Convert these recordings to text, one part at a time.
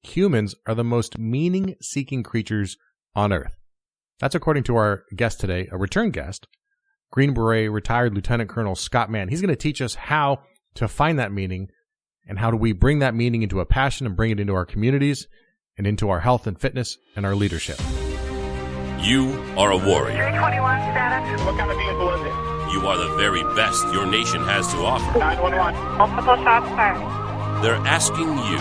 humans are the most meaning-seeking creatures on Earth. That's according to our guest today, a return guest, Green Beret retired Lieutenant Colonel Scott Mann. He's going to teach us how to find that meaning and how do we bring that meaning into a passion and bring it into our communities and into our health and fitness and our leadership. You are a warrior. 321 status. What kind of vehicle is it? You are the very best your nation has to offer. 911. Multiple shots fired. They're asking you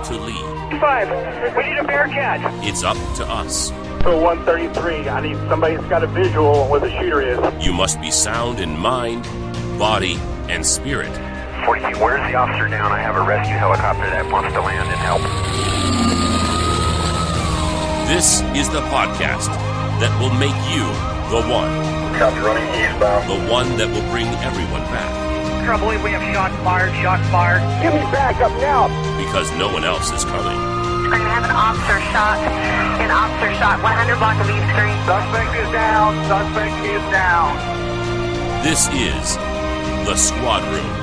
to lead. 5. We need a Bearcat. It's up to us. So 133. I need somebody that's got a visual on where the shooter is. You must be sound in mind, body, and spirit. 42, where's the officer down? I have a rescue helicopter that wants to land and help. This is the podcast that will make you the one. Copy, running eastbound. The one that will bring everyone back. I believe we have shots fired. Give me back up now. Because no one else is coming. We're going to have an officer shot. 100 block of East Street. Suspect is down. This is the Squadroom.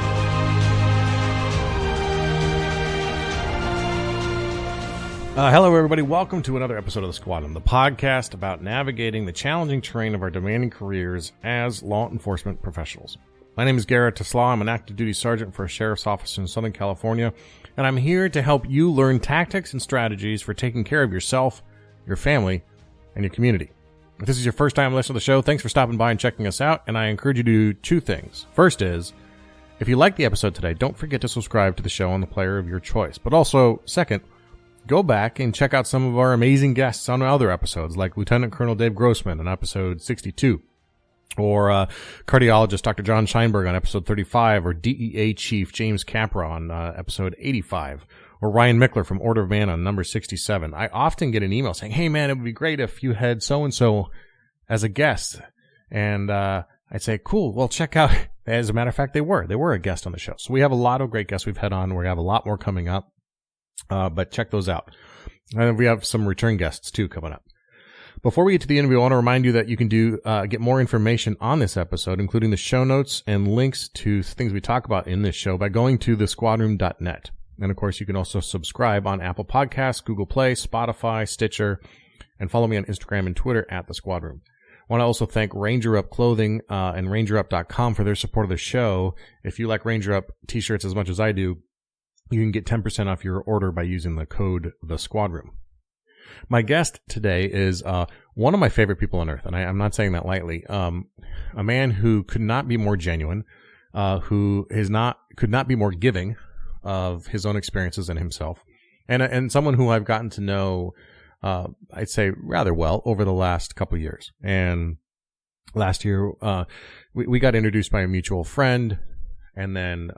Hello, everybody. Welcome to another episode of The Squadroom, the podcast about navigating the challenging terrain of our demanding careers as law enforcement professionals. My name is Berets. I'm an active duty sergeant for a sheriff's office in Southern California, and I'm here to help you learn tactics and strategies for taking care of yourself, your family, and your community. If this is your first time listening to the show, thanks for stopping by and checking us out, and I encourage you to do two things. First is, if you like the episode today, don't forget to subscribe to the show on the player of your choice. But also, second, go back and check out some of our amazing guests on other episodes, like Lieutenant Colonel Dave Grossman on episode 62, or cardiologist Dr. John Scheinberg on episode 35, or DEA Chief James Capra on episode 85, or Ryan Mickler from Order of Man on number 67. I often get an email saying, hey man, it would be great if you had so-and-so as a guest. And I'd say, cool, well, check out. As a matter of fact, they were a guest on the show. So we have a lot of great guests we've had on. We have a lot more coming up. But check those out. And we have some return guests too coming up. Before we get to the interview, I want to remind you that you can get more information on this episode, including the show notes and links to things we talk about in this show by going to thesquadroom.net. And of course, you can also subscribe on Apple Podcasts, Google Play, Spotify, Stitcher, and follow me on Instagram and Twitter at The Squadroom. I want to also thank Ranger Up Clothing and rangerup.com for their support of the show. If you like Ranger Up t-shirts as much as I do, you can get 10% off your order by using the code The Squadroom. My guest today is one of my favorite people on earth, and I'm not saying that lightly. A man who could not be more genuine, who could not be more giving of his own experiences and himself, and someone who I've gotten to know, I'd say rather well over the last couple of years. And last year, we got introduced by a mutual friend, and then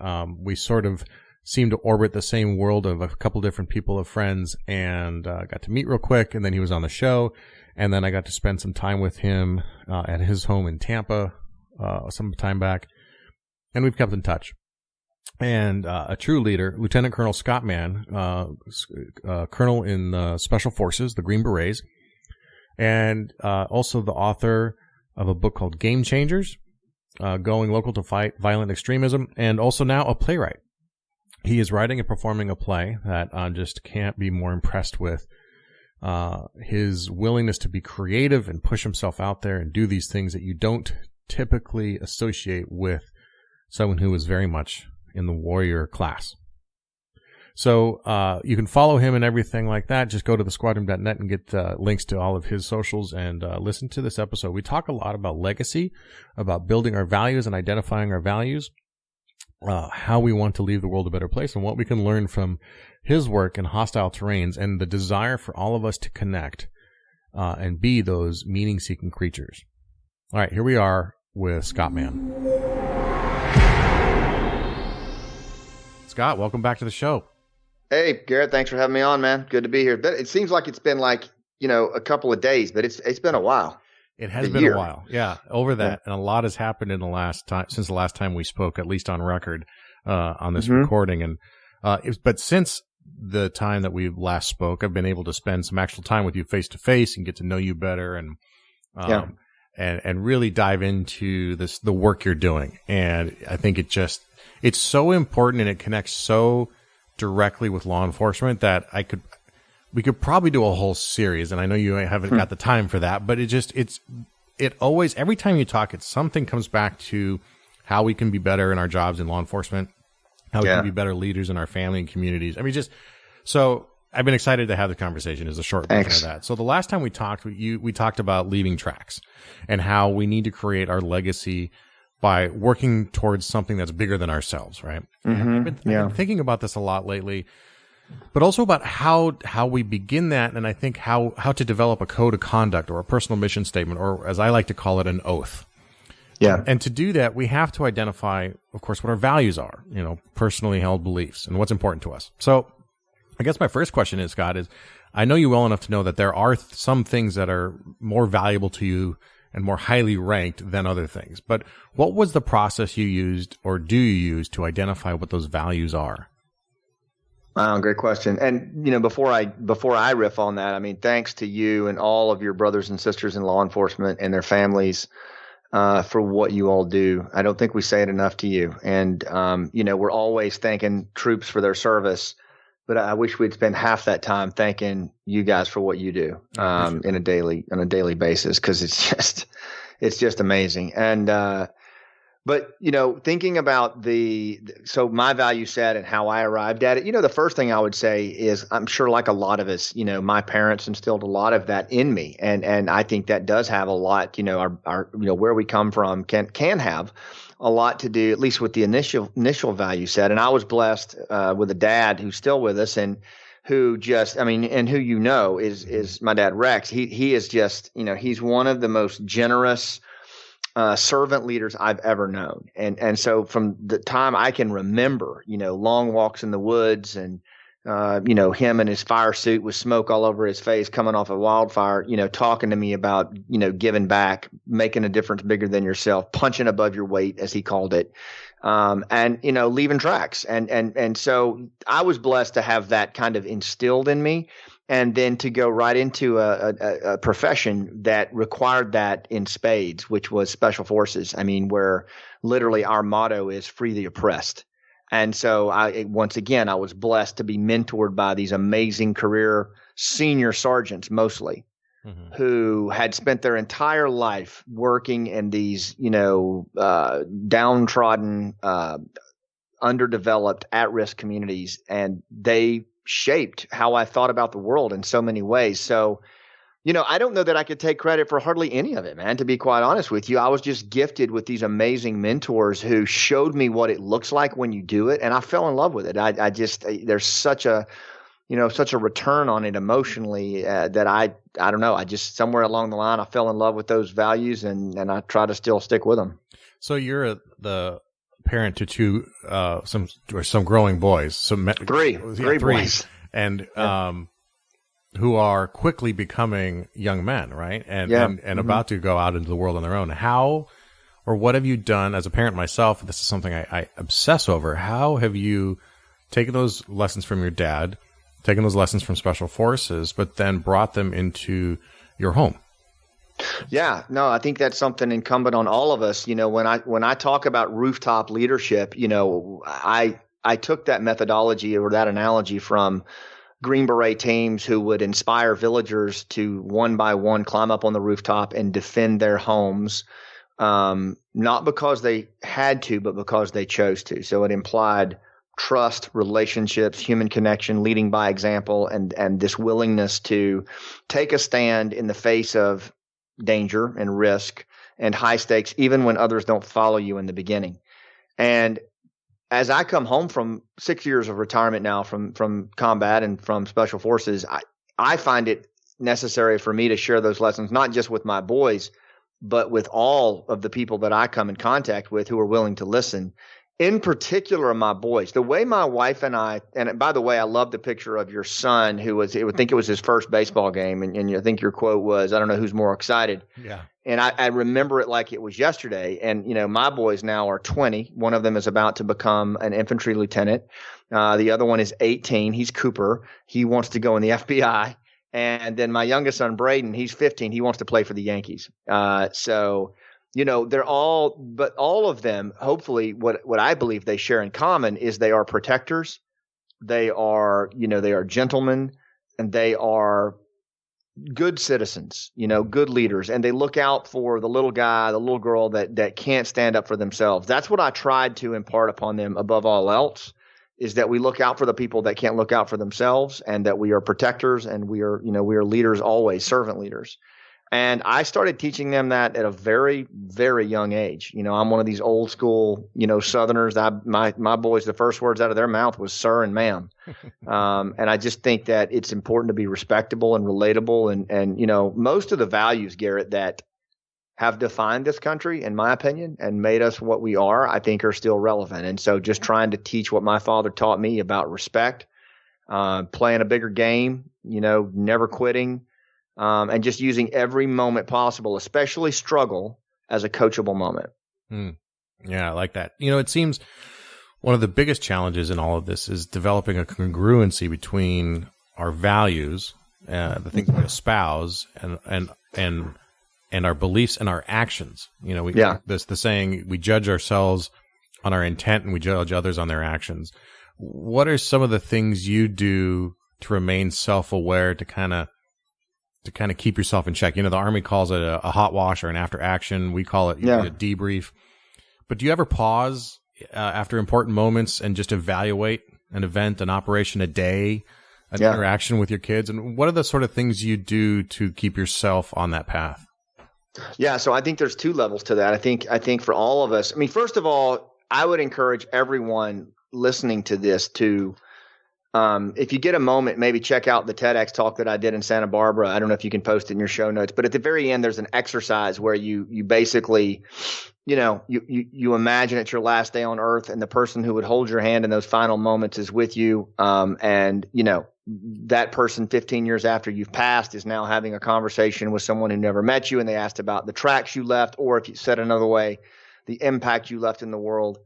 we sort of seemed to orbit the same world of a couple different people of friends, and got to meet real quick, and then he was on the show, and then I got to spend some time with him at his home in Tampa some time back, and we've kept in touch. And a true leader, Lieutenant Colonel Scott Mann, colonel in the Special Forces, the Green Berets, and also the author of a book called Game Changers, Going Local to Fight Violent Extremism, and also now a playwright. He is writing and performing a play that I just can't be more impressed with. His willingness to be creative and push himself out there and do these things that you don't typically associate with someone who is very much in the warrior class. So you can follow him and everything like that. Just go to thesquadroom.net and get links to all of his socials and listen to this episode. We talk a lot about legacy, about building our values and identifying our values. How we want to leave the world a better place, and what we can learn from his work in hostile terrains, and the desire for all of us to connect and be those meaning-seeking creatures. All right, here we are with Scott Mann. Scott, welcome back to the show. Hey, Garrett, thanks for having me on, man. Good to be here. It seems like it's been a couple of days, but it's been a while. It has been a while. Yeah, over that. Yeah. And a lot has happened in the last time, since the last time we spoke, at least on record, on this recording. And, but since the time that we last spoke, I've been able to spend some actual time with you face to face and get to know you better and really dive into the work you're doing. And I think it's so important, and it connects so directly with law enforcement that we could probably do a whole series, and I know you haven't got the time for that, but it always, every time you talk, something comes back to how we can be better in our jobs in law enforcement, how we can be better leaders in our family and communities. I mean, so I've been excited to have the conversation as a short version of that. So the last time we talked, we talked about leaving tracks and how we need to create our legacy by working towards something that's bigger than ourselves, right? I've been thinking about this a lot lately, but also about how we begin that, and I think how to develop a code of conduct or a personal mission statement, or as I like to call it, an oath. Yeah. And to do that, we have to identify, of course, what our values are, personally held beliefs and what's important to us. So I guess my first question is, Scott, I know you well enough to know that there are some things that are more valuable to you and more highly ranked than other things. But what was the process you used, or do you use, to identify what those values are? Wow, great question. And before I riff on that, I mean, thanks to you and all of your brothers and sisters in law enforcement and their families for what you all do. I don't think we say it enough to you. And we're always thanking troops for their service, but I wish we'd spend half that time thanking you guys for what you do on a daily basis, because it's just amazing. And but thinking about so my value set and how I arrived at it, the first thing I would say is, I'm sure like a lot of us, my parents instilled a lot of that in me, and I think that does have a lot, our where we come from can have a lot to do, at least with the initial value set. And I was blessed with a dad who's still with us, and who and who is my dad Rex. He is just, he's one of the most generous servant leaders I've ever known. And so from the time I can remember, long walks in the woods, and him in his fire suit with smoke all over his face coming off a wildfire, talking to me about, giving back, making a difference bigger than yourself, punching above your weight, as he called it. And leaving tracks. And so I was blessed to have that kind of instilled in me, and then to go right into a profession that required that in spades, which was special forces. I mean, where literally our motto is free the oppressed. And so I was blessed to be mentored by these amazing career senior sergeants, mostly, who had spent their entire life working in these, downtrodden, underdeveloped, at-risk communities. And they shaped how I thought about the world in so many ways. So, I don't know that I could take credit for hardly any of it, man, to be quite honest with you. I was just gifted with these amazing mentors who showed me what it looks like when you do it. And I fell in love with it. There's such a return on it emotionally that I don't know. I just, somewhere along the line, I fell in love with those values, and I try to still stick with them. So you're the parent to two, some growing boys. Three boys. And, who are quickly becoming young men, right? And about to go out into the world on their own. How, or what have you done as a parent myself? This is something I obsess over. How have you taken those lessons from your dad, taken those lessons from special forces, but then brought them into your home? Yeah, no, I think that's something incumbent on all of us. When I talk about rooftop leadership, I took that methodology or that analogy from Green Beret teams who would inspire villagers to one by one climb up on the rooftop and defend their homes, not because they had to, but because they chose to. So it implied trust, relationships, human connection, leading by example, and this willingness to take a stand in the face of danger and risk and high stakes, even when others don't follow you in the beginning. And as I come home from 6 years of retirement now from combat and from special forces, I find it necessary for me to share those lessons, not just with my boys, but with all of the people that I come in contact with who are willing to listen. In particular, my boys. The way my wife and I, and by the way, I love the picture of your son I would think it was his first baseball game, and I think your quote was, I don't know who's more excited. Yeah. And I remember it like it was yesterday. And, my boys now are 20. One of them is about to become an infantry lieutenant. The other one is 18. He's Cooper. He wants to go in the FBI. And then my youngest son, Braden, he's 15. He wants to play for the Yankees. They're all of them, hopefully what I believe they share in common is they are protectors. They are, they are gentlemen. and they are good citizens, good leaders, and they look out for the little guy, the little girl that can't stand up for themselves. That's what I tried to impart upon them above all else, is that we look out for the people that can't look out for themselves, and that we are protectors, and we are leaders always, servant leaders. And I started teaching them that at a very, very young age. I'm one of these old school, Southerners. My boys, the first words out of their mouth was sir and ma'am. And I just think that it's important to be respectable and relatable. And most of the values, Garrett, that have defined this country, in my opinion, and made us what we are, I think are still relevant. And so just trying to teach what my father taught me about respect, playing a bigger game, never quitting, and just using every moment possible, especially struggle, as a coachable moment. Yeah, I like that. It seems one of the biggest challenges in all of this is developing a congruency between our values, the things we espouse, and our beliefs and our actions. There's the saying, we judge ourselves on our intent and we judge others on their actions. What are some of the things you do to remain self-aware, to kind of keep yourself in check? The Army calls it a hot wash or an after action. We call it a debrief. But do you ever pause after important moments and just evaluate an event, an operation, a day, an interaction with your kids? And what are the sort of things you do to keep yourself on that path? Yeah, so I think there's two levels to that. I think for all of us, first of all, I would encourage everyone listening to this to, if you get a moment, maybe check out the TedX talk that I did in Santa Barbara. I don't know if you can post it in your show notes, but at the very end, there's an exercise where you basically, you imagine it's your last day on earth, and the person who would hold your hand in those final moments is with you. And that person 15 years after you've passed is now having a conversation with someone who never met you, and they asked about the tracks you left, or if you said another way, the impact you left in the world,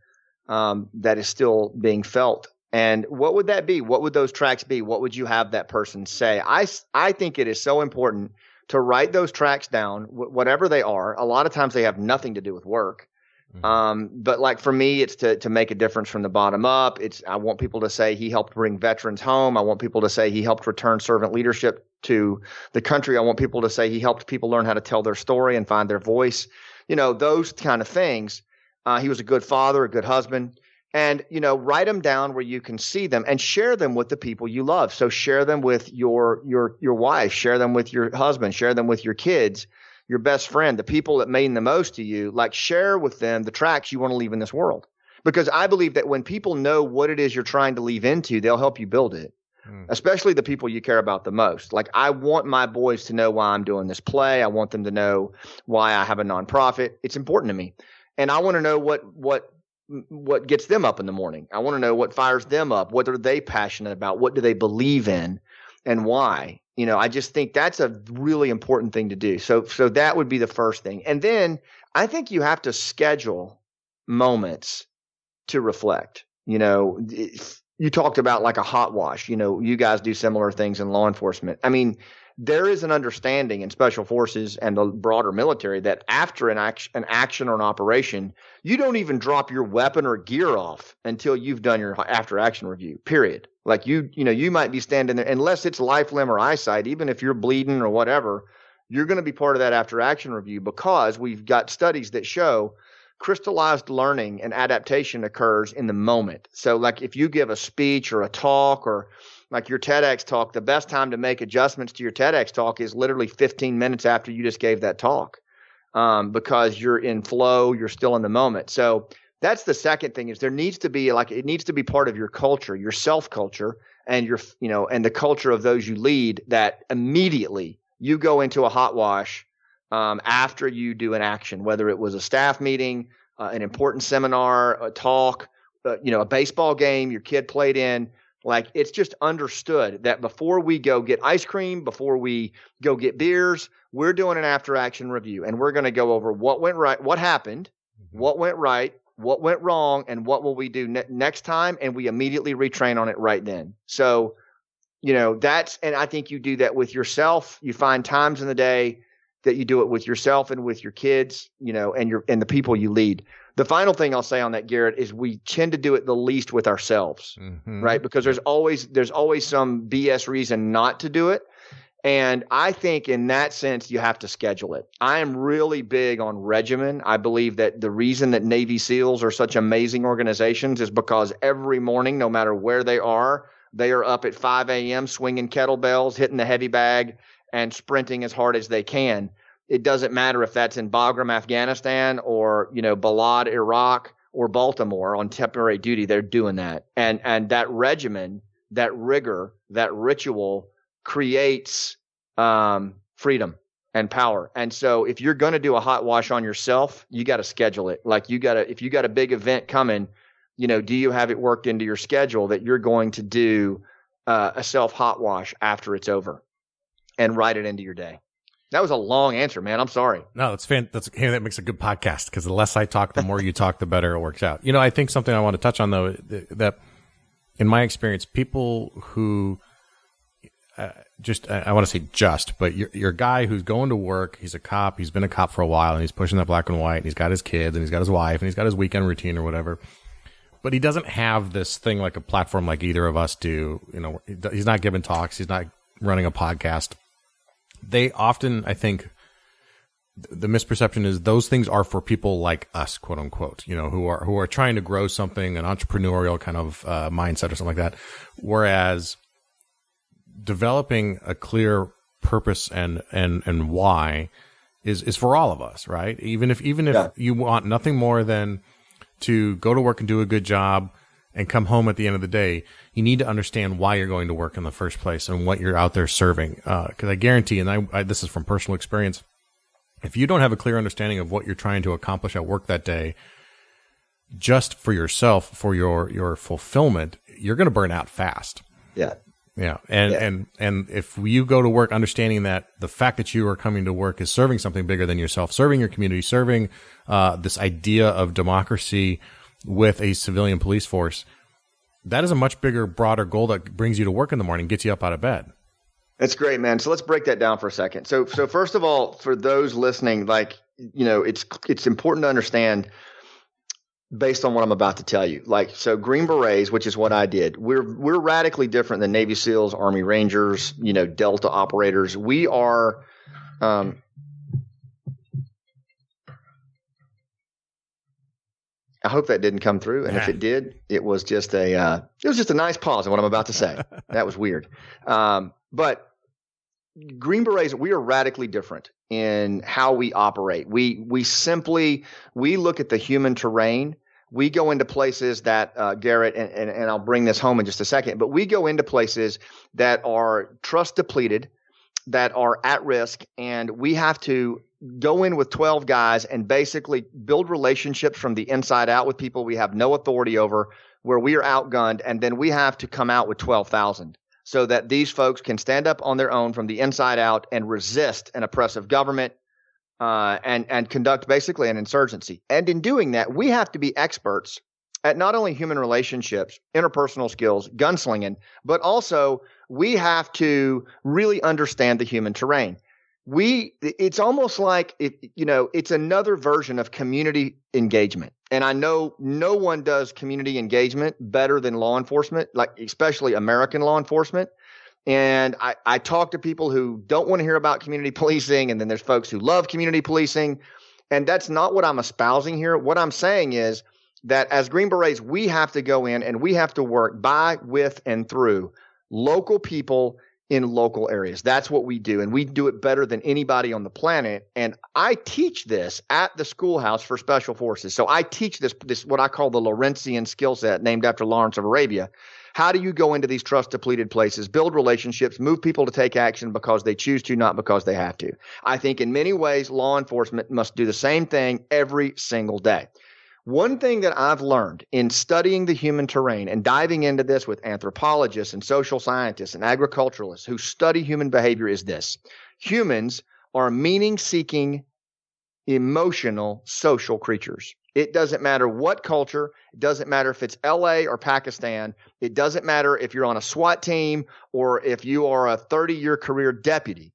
that is still being felt. And what would that be? What would those tracks be? What would you have that person say? I think it is so important to write those tracks down, whatever they are. A lot of times they have nothing to do with work. But like for me, it's to make a difference from the bottom up. I want people to say he helped bring veterans home. I want people to say he helped return servant leadership to the country. I want people to say he helped people learn how to tell their story and find their voice. Those kind of things. He was a good father, a good husband. And, write them down where you can see them and share them with the people you love. So share them with your wife, share them with your husband, share them with your kids, your best friend, the people that mean the most to you. Like, share with them the tracks you want to leave in this world. Because I believe that when people know what it is you're trying to leave into, they'll help you build it, especially the people you care about the most. Like, I want my boys to know why I'm doing this play. I want them to know why I have a nonprofit. It's important to me. And I want to know what gets them up in the morning. I want to know what fires them up. What are they passionate about? What do they believe in, and why? I just think that's a really important thing to do. So that would be the first thing. And then I think you have to schedule moments to reflect. You talked about like a hot wash. You guys do similar things in law enforcement. There is an understanding in special forces and the broader military that after an action or an operation, you don't even drop your weapon or gear off until you've done your after action review, period. Like you might be standing there, unless it's life, limb, or eyesight, even if you're bleeding or whatever, you're going to be part of that after action review, because we've got studies that show crystallized learning and adaptation occurs in the moment. So like if you give a speech or a talk, or like your TEDx talk, the best time to make adjustments to your TEDx talk is literally 15 minutes after you just gave that talk, because you're in flow, you're still in the moment. So that's the second thing, is there needs to be it needs to be part of your culture, your self culture, and and the culture of those you lead, that immediately you go into a hot wash after you do an action, whether it was a staff meeting, an important seminar, a talk, a baseball game your kid played in. Like, it's just understood that before we go get ice cream, before we go get beers, we're doing an after action review, and we're going to go over what went right, what happened, what went right, what went wrong, and what will we do next time. And we immediately retrain on it right then. So, and I think you do that with yourself. You find times in the day that you do it with yourself and with your kids, and the people you lead. The final thing I'll say on that, Garrett, is we tend to do it the least with ourselves, right? Because there's always some BS reason not to do it. And I think in that sense, you have to schedule it. I am really big on regimen. I believe that the reason that Navy SEALs are such amazing organizations is because every morning, no matter where they are up at 5 a.m. swinging kettlebells, hitting the heavy bag, and sprinting as hard as they can. It doesn't matter if that's in Bagram, Afghanistan, or Balad, Iraq, or Baltimore on temporary duty. They're doing that, and that regimen, that rigor, that ritual creates freedom and power. And so if you're going to do a hot wash on yourself, you got to schedule it. Like if you got a big event coming, do you have it worked into your schedule that you're going to do a self hot wash after it's over and write it into your day? That was a long answer, man. I'm sorry. No, that makes a good podcast, because the less I talk, the more you talk, the better it works out. I think something I want to touch on, though, that in my experience, people who I want to say but you're a guy who's going to work, he's a cop, he's been a cop for a while, and he's pushing that black and white, and he's got his kids, and he's got his wife, and he's got his weekend routine or whatever. But he doesn't have this thing like a platform like either of us do. He's not giving talks. He's not running a podcast. They often, I think, the misperception is those things are for people like us, quote unquote, who are trying to grow something, an entrepreneurial kind of mindset or something like that. Whereas developing a clear purpose and why is for all of us, right? Even if you want nothing more than to go to work and do a good job and come home at the end of the day, you need to understand why you're going to work in the first place and what you're out there serving. Because I guarantee, and I this is from personal experience, if you don't have a clear understanding of what you're trying to accomplish at work that day, just for yourself, for your fulfillment, you're going to burn out fast. Yeah. Yeah. And if you go to work understanding that the fact that you are coming to work is serving something bigger than yourself, serving your community, serving this idea of democracy with a civilian police force, that is a much bigger, broader goal that brings you to work in the morning, gets you up out of bed. That's great, man. So let's break that down for a second. So first of all, for those listening, it's important to understand based on what I'm about to tell you. So Green Berets, which is what I did, we're radically different than Navy SEALs, Army Rangers, Delta operators. We are, I hope that didn't come through. And if it did, it was just a nice pause in what I'm about to say. That was weird. But Green Berets, we are radically different in how we operate. We look at the human terrain. We go into places that, Garrett, and I'll bring this home in just a second, but we go into places that are trust depleted, that are at risk, and we have to go in with 12 guys and basically build relationships from the inside out with people we have no authority over, where we are outgunned, and then we have to come out with 12,000 so that these folks can stand up on their own from the inside out and resist an oppressive government and conduct basically an insurgency. And in doing that, we have to be experts at not only human relationships, interpersonal skills, gunslinging, but also we have to really understand the human terrain. It's almost like it's another version of community engagement. And I know no one does community engagement better than law enforcement, like especially American law enforcement. And I talk to people who don't want to hear about community policing, and then there's folks who love community policing. And that's not what I'm espousing here. What I'm saying is that as Green Berets, we have to go in and we have to work by, with, and through local people in local areas. That's what we do. And we do it better than anybody on the planet. And I teach this at the schoolhouse for special forces. So I teach this what I call the Lawrenceian skill set, named after Lawrence of Arabia. How do you go into these trust depleted places, build relationships, move people to take action because they choose to, not because they have to? I think in many ways, law enforcement must do the same thing every single day. One thing that I've learned in studying the human terrain and diving into this with anthropologists and social scientists and agriculturalists who study human behavior is this: humans are meaning-seeking, emotional, social creatures. It doesn't matter what culture. It doesn't matter if it's LA or Pakistan. It doesn't matter if you're on a SWAT team or if you are a 30-year career deputy.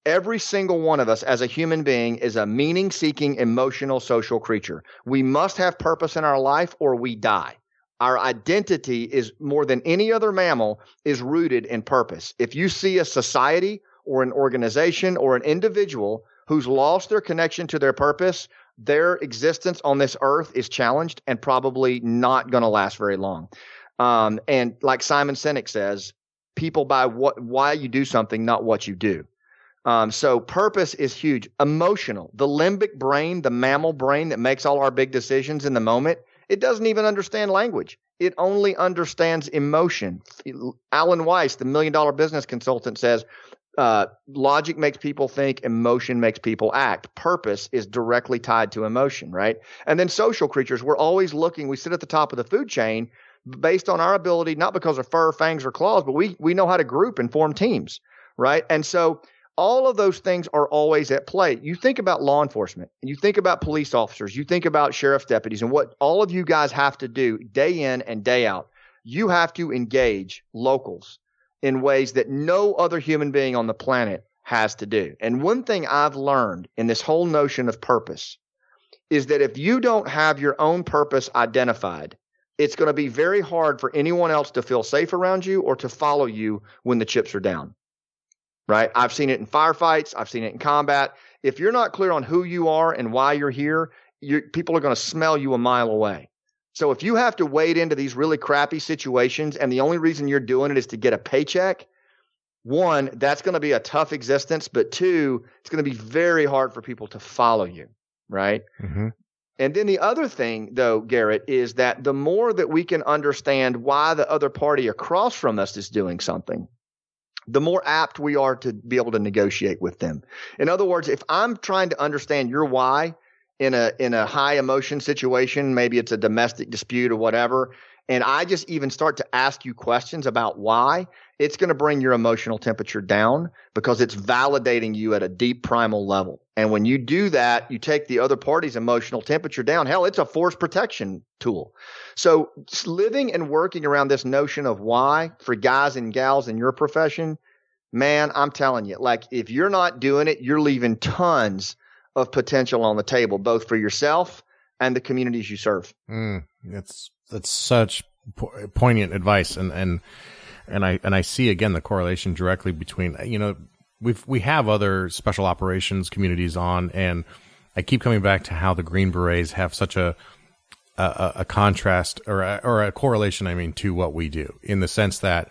Every single one of us as a human being is a meaning-seeking, emotional, social creature. We must have purpose in our life or we die. Our identity is more than any other mammal is rooted in purpose. If you see a society or an organization or an individual who's lost their connection to their purpose, their existence on this earth is challenged and probably not going to last very long. And like Simon Sinek says, people by why you do something, not what you do. So purpose is huge. Emotional, the limbic brain, the mammal brain that makes all our big decisions in the moment, it doesn't even understand language. It only understands emotion. Alan Weiss, the $1 million business consultant, says logic makes people think, emotion makes people act. Purpose is directly tied to emotion, right? And then social creatures, we're always looking, we sit at the top of the food chain based on our ability, not because of fur, fangs, or claws, but we know how to group and form teams, right? And so all of those things are always at play. You think about law enforcement, and you think about police officers, you think about sheriff's deputies, and what all of you guys have to do day in and day out. You have to engage locals in ways that no other human being on the planet has to do. And one thing I've learned in this whole notion of purpose is that if you don't have your own purpose identified, it's going to be very hard for anyone else to feel safe around you or to follow you when the chips are down. Right? I've seen it in firefights. I've seen it in combat. If you're not clear on who you are and why you're here, people are going to smell you a mile away. So if you have to wade into these really crappy situations and the only reason you're doing it is to get a paycheck, one, that's going to be a tough existence. But two, it's going to be very hard for people to follow you. Right? Mm-hmm. And then the other thing, though, Garrett, is that the more that we can understand why the other party across from us is doing something, the more apt we are to be able to negotiate with them. In other words, if I'm trying to understand your why in a high emotion situation, maybe it's a domestic dispute or whatever, and I just even start to ask you questions about why, it's going to bring your emotional temperature down because it's validating you at a deep primal level. And when you do that, you take the other party's emotional temperature down. Hell, it's a force protection tool. So living and working around this notion of why for guys and gals in your profession, man, I'm telling you, like if you're not doing it, you're leaving tons of potential on the table, both for yourself and the communities you serve. That's such poignant advice. And I see again the correlation directly between, we have other special operations communities on, and I keep coming back to how the Green Berets have such a contrast or a correlation, to what we do, in the sense that,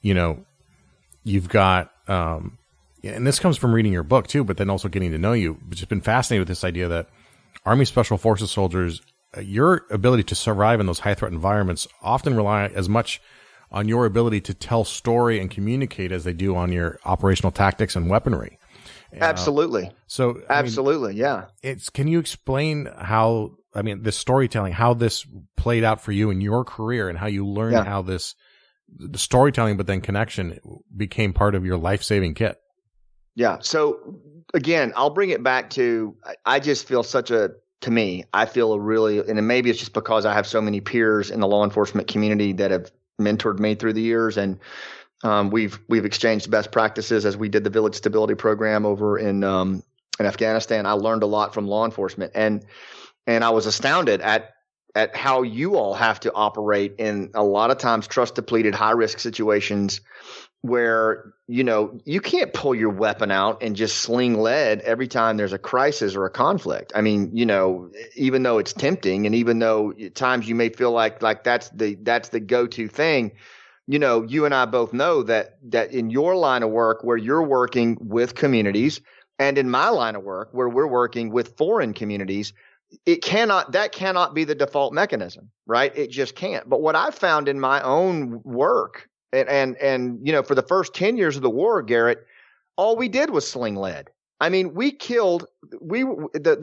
you've got, and this comes from reading your book too, but then also getting to know you. I've just been fascinated with this idea that Army Special Forces soldiers, your ability to survive in those high threat environments often rely as much on your ability to tell story and communicate as they do on your operational tactics and weaponry. Absolutely. Yeah. Can you explain how, this storytelling, how this played out for you in your career and how you learned how the storytelling, but then connection became part of your life-saving kit? Yeah. So again, I'll bring it back to, I just feel I feel a really, and maybe it's just because I have so many peers in the law enforcement community that have mentored me through the years, and we've exchanged best practices as we did the Village Stability Program over in Afghanistan. I learned a lot from law enforcement, and I was astounded at how you all have to operate in a lot of times trust depleted, high risk situations where you can't pull your weapon out and just sling lead every time there's a crisis or a conflict. Even though it's tempting, and even though at times you may feel like that's the go-to thing, you and I both know that in your line of work where you're working with communities, and in my line of work where we're working with foreign communities, that cannot be the default mechanism, right? It just can't. But what I've found in my own work, and for the first 10 years of the war, Garrett, all we did was sling lead. The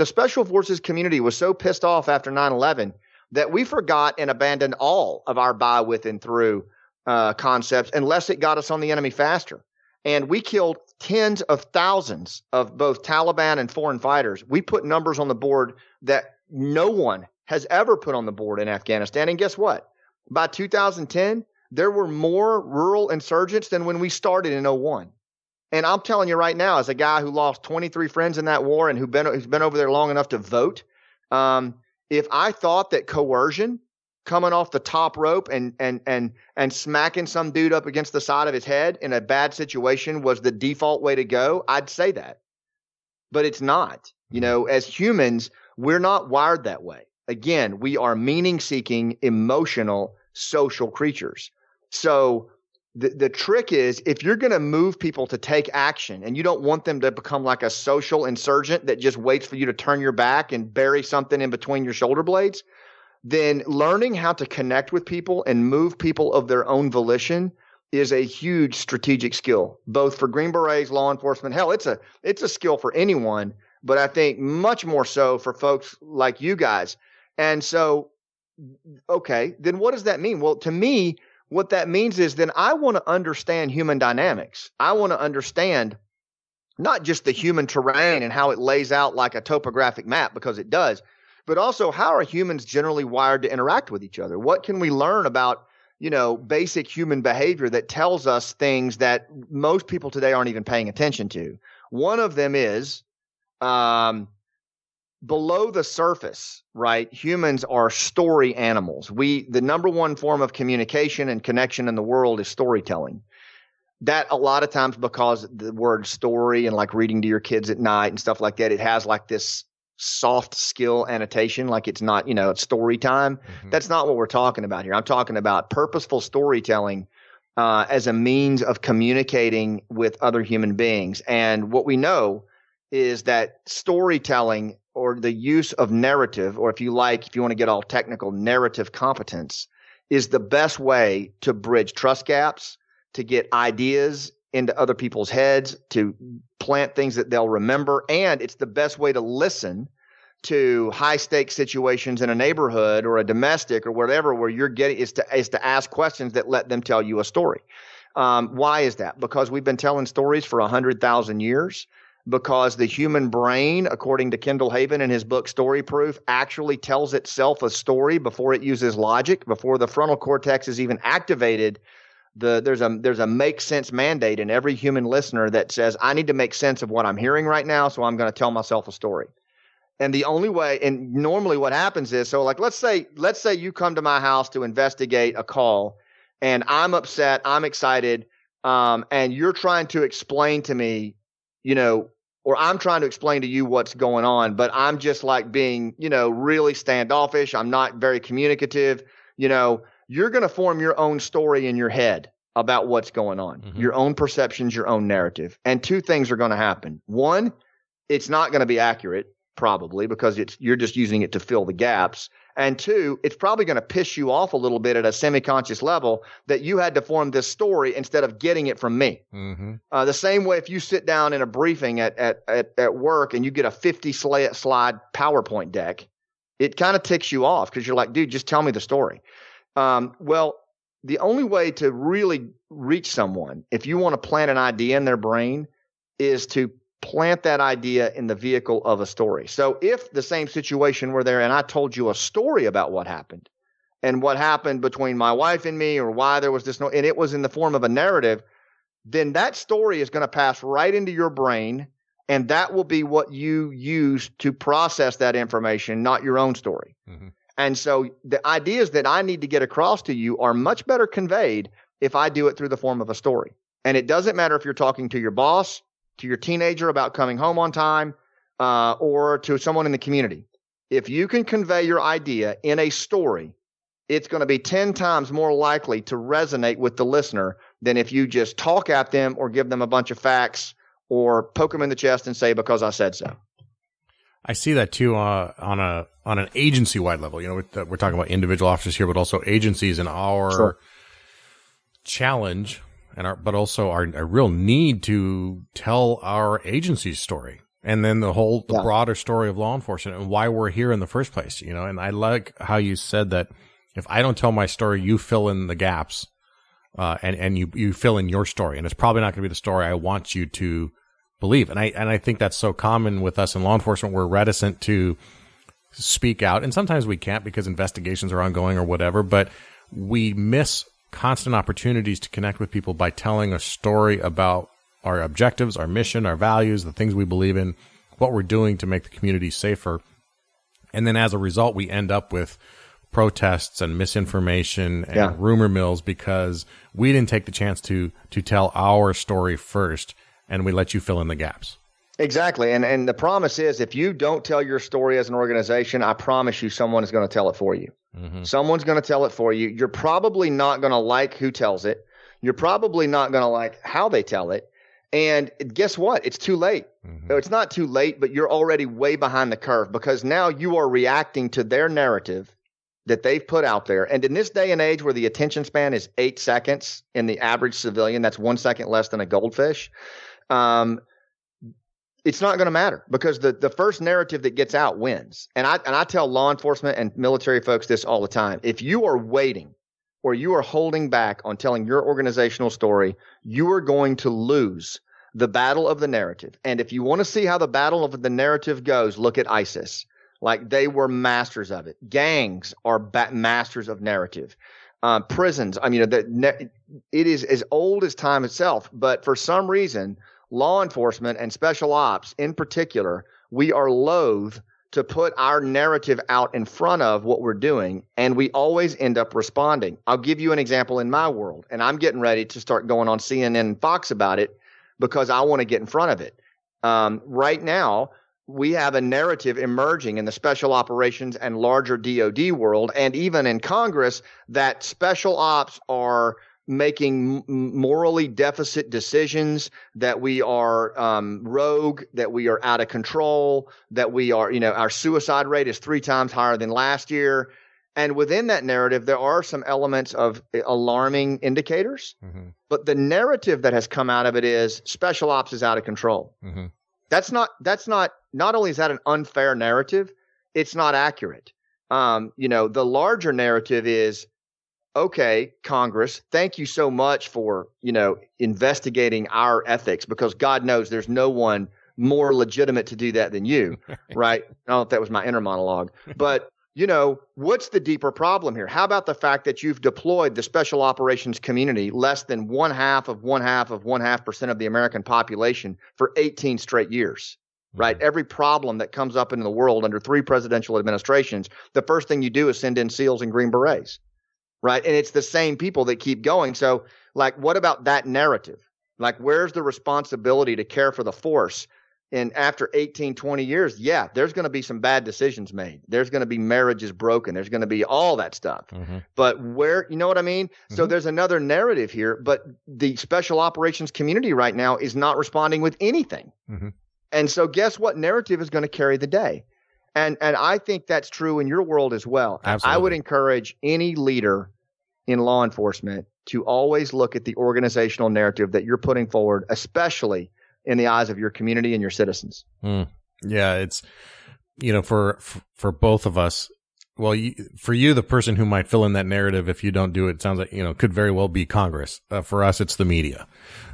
Special Forces community was so pissed off after 9/11 that we forgot and abandoned all of our by, with, and through concepts unless it got us on the enemy faster. And we killed tens of thousands of both Taliban and foreign fighters. We put numbers on the board that no one has ever put on the board in Afghanistan. And guess what? By 2010, there were more rural insurgents than when we started in 2001. And I'm telling you right now, as a guy who lost 23 friends in that war and who's been over there long enough to vote, if I thought that coercion, coming off the top rope and smacking some dude up against the side of his head in a bad situation was the default way to go, I'd say that. But it's not. You know, as humans, we're not wired that way. Again, we are meaning-seeking, emotional, social creatures. So the trick is, if you're going to move people to take action and you don't want them to become like a social insurgent that just waits for you to turn your back and bury something in between your shoulder blades, then learning how to connect with people and move people of their own volition is a huge strategic skill, both for Green Berets, law enforcement. Hell, it's a skill for anyone, but I think much more so for folks like you guys. And so, okay, then what does that mean? Well, to me, what that means is then I want to understand human dynamics. I want to understand not just the human terrain and how it lays out like a topographic map, because it does, but also how are humans generally wired to interact with each other? What can we learn about, you know, basic human behavior that tells us things that most people today aren't even paying attention to? One of them is below the surface, right? Humans are story animals. The number one form of communication and connection in the world is storytelling. That a lot of times, because the word story and like reading to your kids at night and stuff like that, it has like this soft skill annotation, like it's not, you know, it's story time. Mm-hmm. That's not what we're talking about here. I'm talking about purposeful storytelling as a means of communicating with other human beings. And what we know is that storytelling, or the use of narrative, or if you want to get all technical, narrative competence, is the best way to bridge trust gaps, to get ideas into other people's heads, to plant things that they'll remember. And it's the best way to listen to high stakes situations in a neighborhood or a domestic or whatever, where you're getting is to ask questions that let them tell you a story. Why is that? Because we've been telling stories for 100,000 years. Because the human brain, according to Kendall Haven in his book Story Proof, actually tells itself a story before it uses logic, before the frontal cortex is even activated. There's a make sense mandate in every human listener that says, I need to make sense of what I'm hearing right now, so I'm going to tell myself a story. And the only way, and normally what happens is, so like let's say you come to my house to investigate a call, and I'm upset, I'm excited, and you're trying to explain to me, you know, or I'm trying to explain to you what's going on, but I'm just like being, you know, really standoffish. I'm not very communicative. You know, you're going to form your own story in your head about what's going on, mm-hmm. your own perceptions, your own narrative. And two things are going to happen. One, it's not going to be accurate, probably, because you're just using it to fill the gaps. And two, it's probably going to piss you off a little bit at a semi-conscious level that you had to form this story instead of getting it from me. Mm-hmm. The same way if you sit down in a briefing at work and you get a 50-slide PowerPoint deck, it kind of ticks you off because you're like, dude, just tell me the story. Well, the only way to really reach someone, if you want to plant an idea in their brain, is to plant that idea in the vehicle of a story. So if the same situation were there and I told you a story about what happened and what happened between my wife and me, or why there was this, and it was in the form of a narrative, then that story is going to pass right into your brain, and that will be what you use to process that information, not your own story. Mm-hmm. And so the ideas that I need to get across to you are much better conveyed if I do it through the form of a story. And it doesn't matter if you're talking to your boss, to your teenager about coming home on time, or to someone in the community. If you can convey your idea in a story, it's going to be 10 times more likely to resonate with the listener than if you just talk at them or give them a bunch of facts or poke them in the chest and say, because I said so. I see that too on an agency-wide level. You know, we're talking about individual officers here, but also agencies, and our challenge but also our real need to tell our agency's story, and then the broader story of law enforcement and why we're here in the first place. You know, and I like how you said that if I don't tell my story, you fill in the gaps, and you fill in your story, and it's probably not going to be the story I want you to believe. And I think that's so common with us in law enforcement. We're reticent to speak out, and sometimes we can't because investigations are ongoing or whatever, but we miss constant opportunities to connect with people by telling a story about our objectives, our mission, our values, the things we believe in, what we're doing to make the community safer. And then as a result, we end up with protests and misinformation and rumor mills because we didn't take the chance to tell our story first, and we let you fill in the gaps. Exactly. And the promise is, if you don't tell your story as an organization, I promise you someone is going to tell it for you. Mm-hmm. Someone's going to tell it for you. You're probably not going to like who tells it. You're probably not going to like how they tell it. And guess what? It's too late. Mm-hmm. It's not too late, but you're already way behind the curve because now you are reacting to their narrative that they've put out there. And in this day and age where the attention span is 8 seconds in the average civilian, that's 1 second less than a goldfish. It's not going to matter because the first narrative that gets out wins. And I tell law enforcement and military folks this all the time. If you are waiting or you are holding back on telling your organizational story, you are going to lose the battle of the narrative. And if you want to see how the battle of the narrative goes, look at ISIS. Like, they were masters of it. Gangs are masters of narrative. Prisons, I mean, it is as old as time itself. But for some reason, law enforcement and special ops in particular, we are loath to put our narrative out in front of what we're doing, and we always end up responding. I'll give you an example in my world, and I'm getting ready to start going on CNN and Fox about it because I want to get in front of it. Right now, we have a narrative emerging in the special operations and larger DOD world, and even in Congress, that special ops are making morally deficit decisions, that we are rogue, that we are out of control, that we are, our suicide rate is 3 times higher than last year. And within that narrative, there are some elements of alarming indicators, mm-hmm. but the narrative that has come out of it is special ops is out of control. Mm-hmm. That's not only is that an unfair narrative, it's not accurate. The larger narrative is, okay, Congress, thank you so much for, investigating our ethics, because God knows there's no one more legitimate to do that than you, right? I don't know if that was my inner monologue, but what's the deeper problem here? How about the fact that you've deployed the special operations community, less than 0.5% of the American population, for 18 straight years? Right. Every problem that comes up in the world under 3 presidential administrations, the first thing you do is send in SEALs and Green Berets. Right. And it's the same people that keep going. So, what about that narrative? Where's the responsibility to care for the force? And after 18, 20 years, there's going to be some bad decisions made. There's going to be marriages broken. There's going to be all that stuff. Mm-hmm. But where, you know what I mean? Mm-hmm. So there's another narrative here, but the special operations community right now is not responding with anything. Mm-hmm. And so guess what narrative is going to carry the day? And I think that's true in your world as well. Absolutely. I would encourage any leader in law enforcement to always look at the organizational narrative that you're putting forward, especially in the eyes of your community and your citizens. Yeah, it's, for both of us, well, for you, the person who might fill in that narrative, if you don't do it, sounds like, could very well be Congress. For us, it's the media.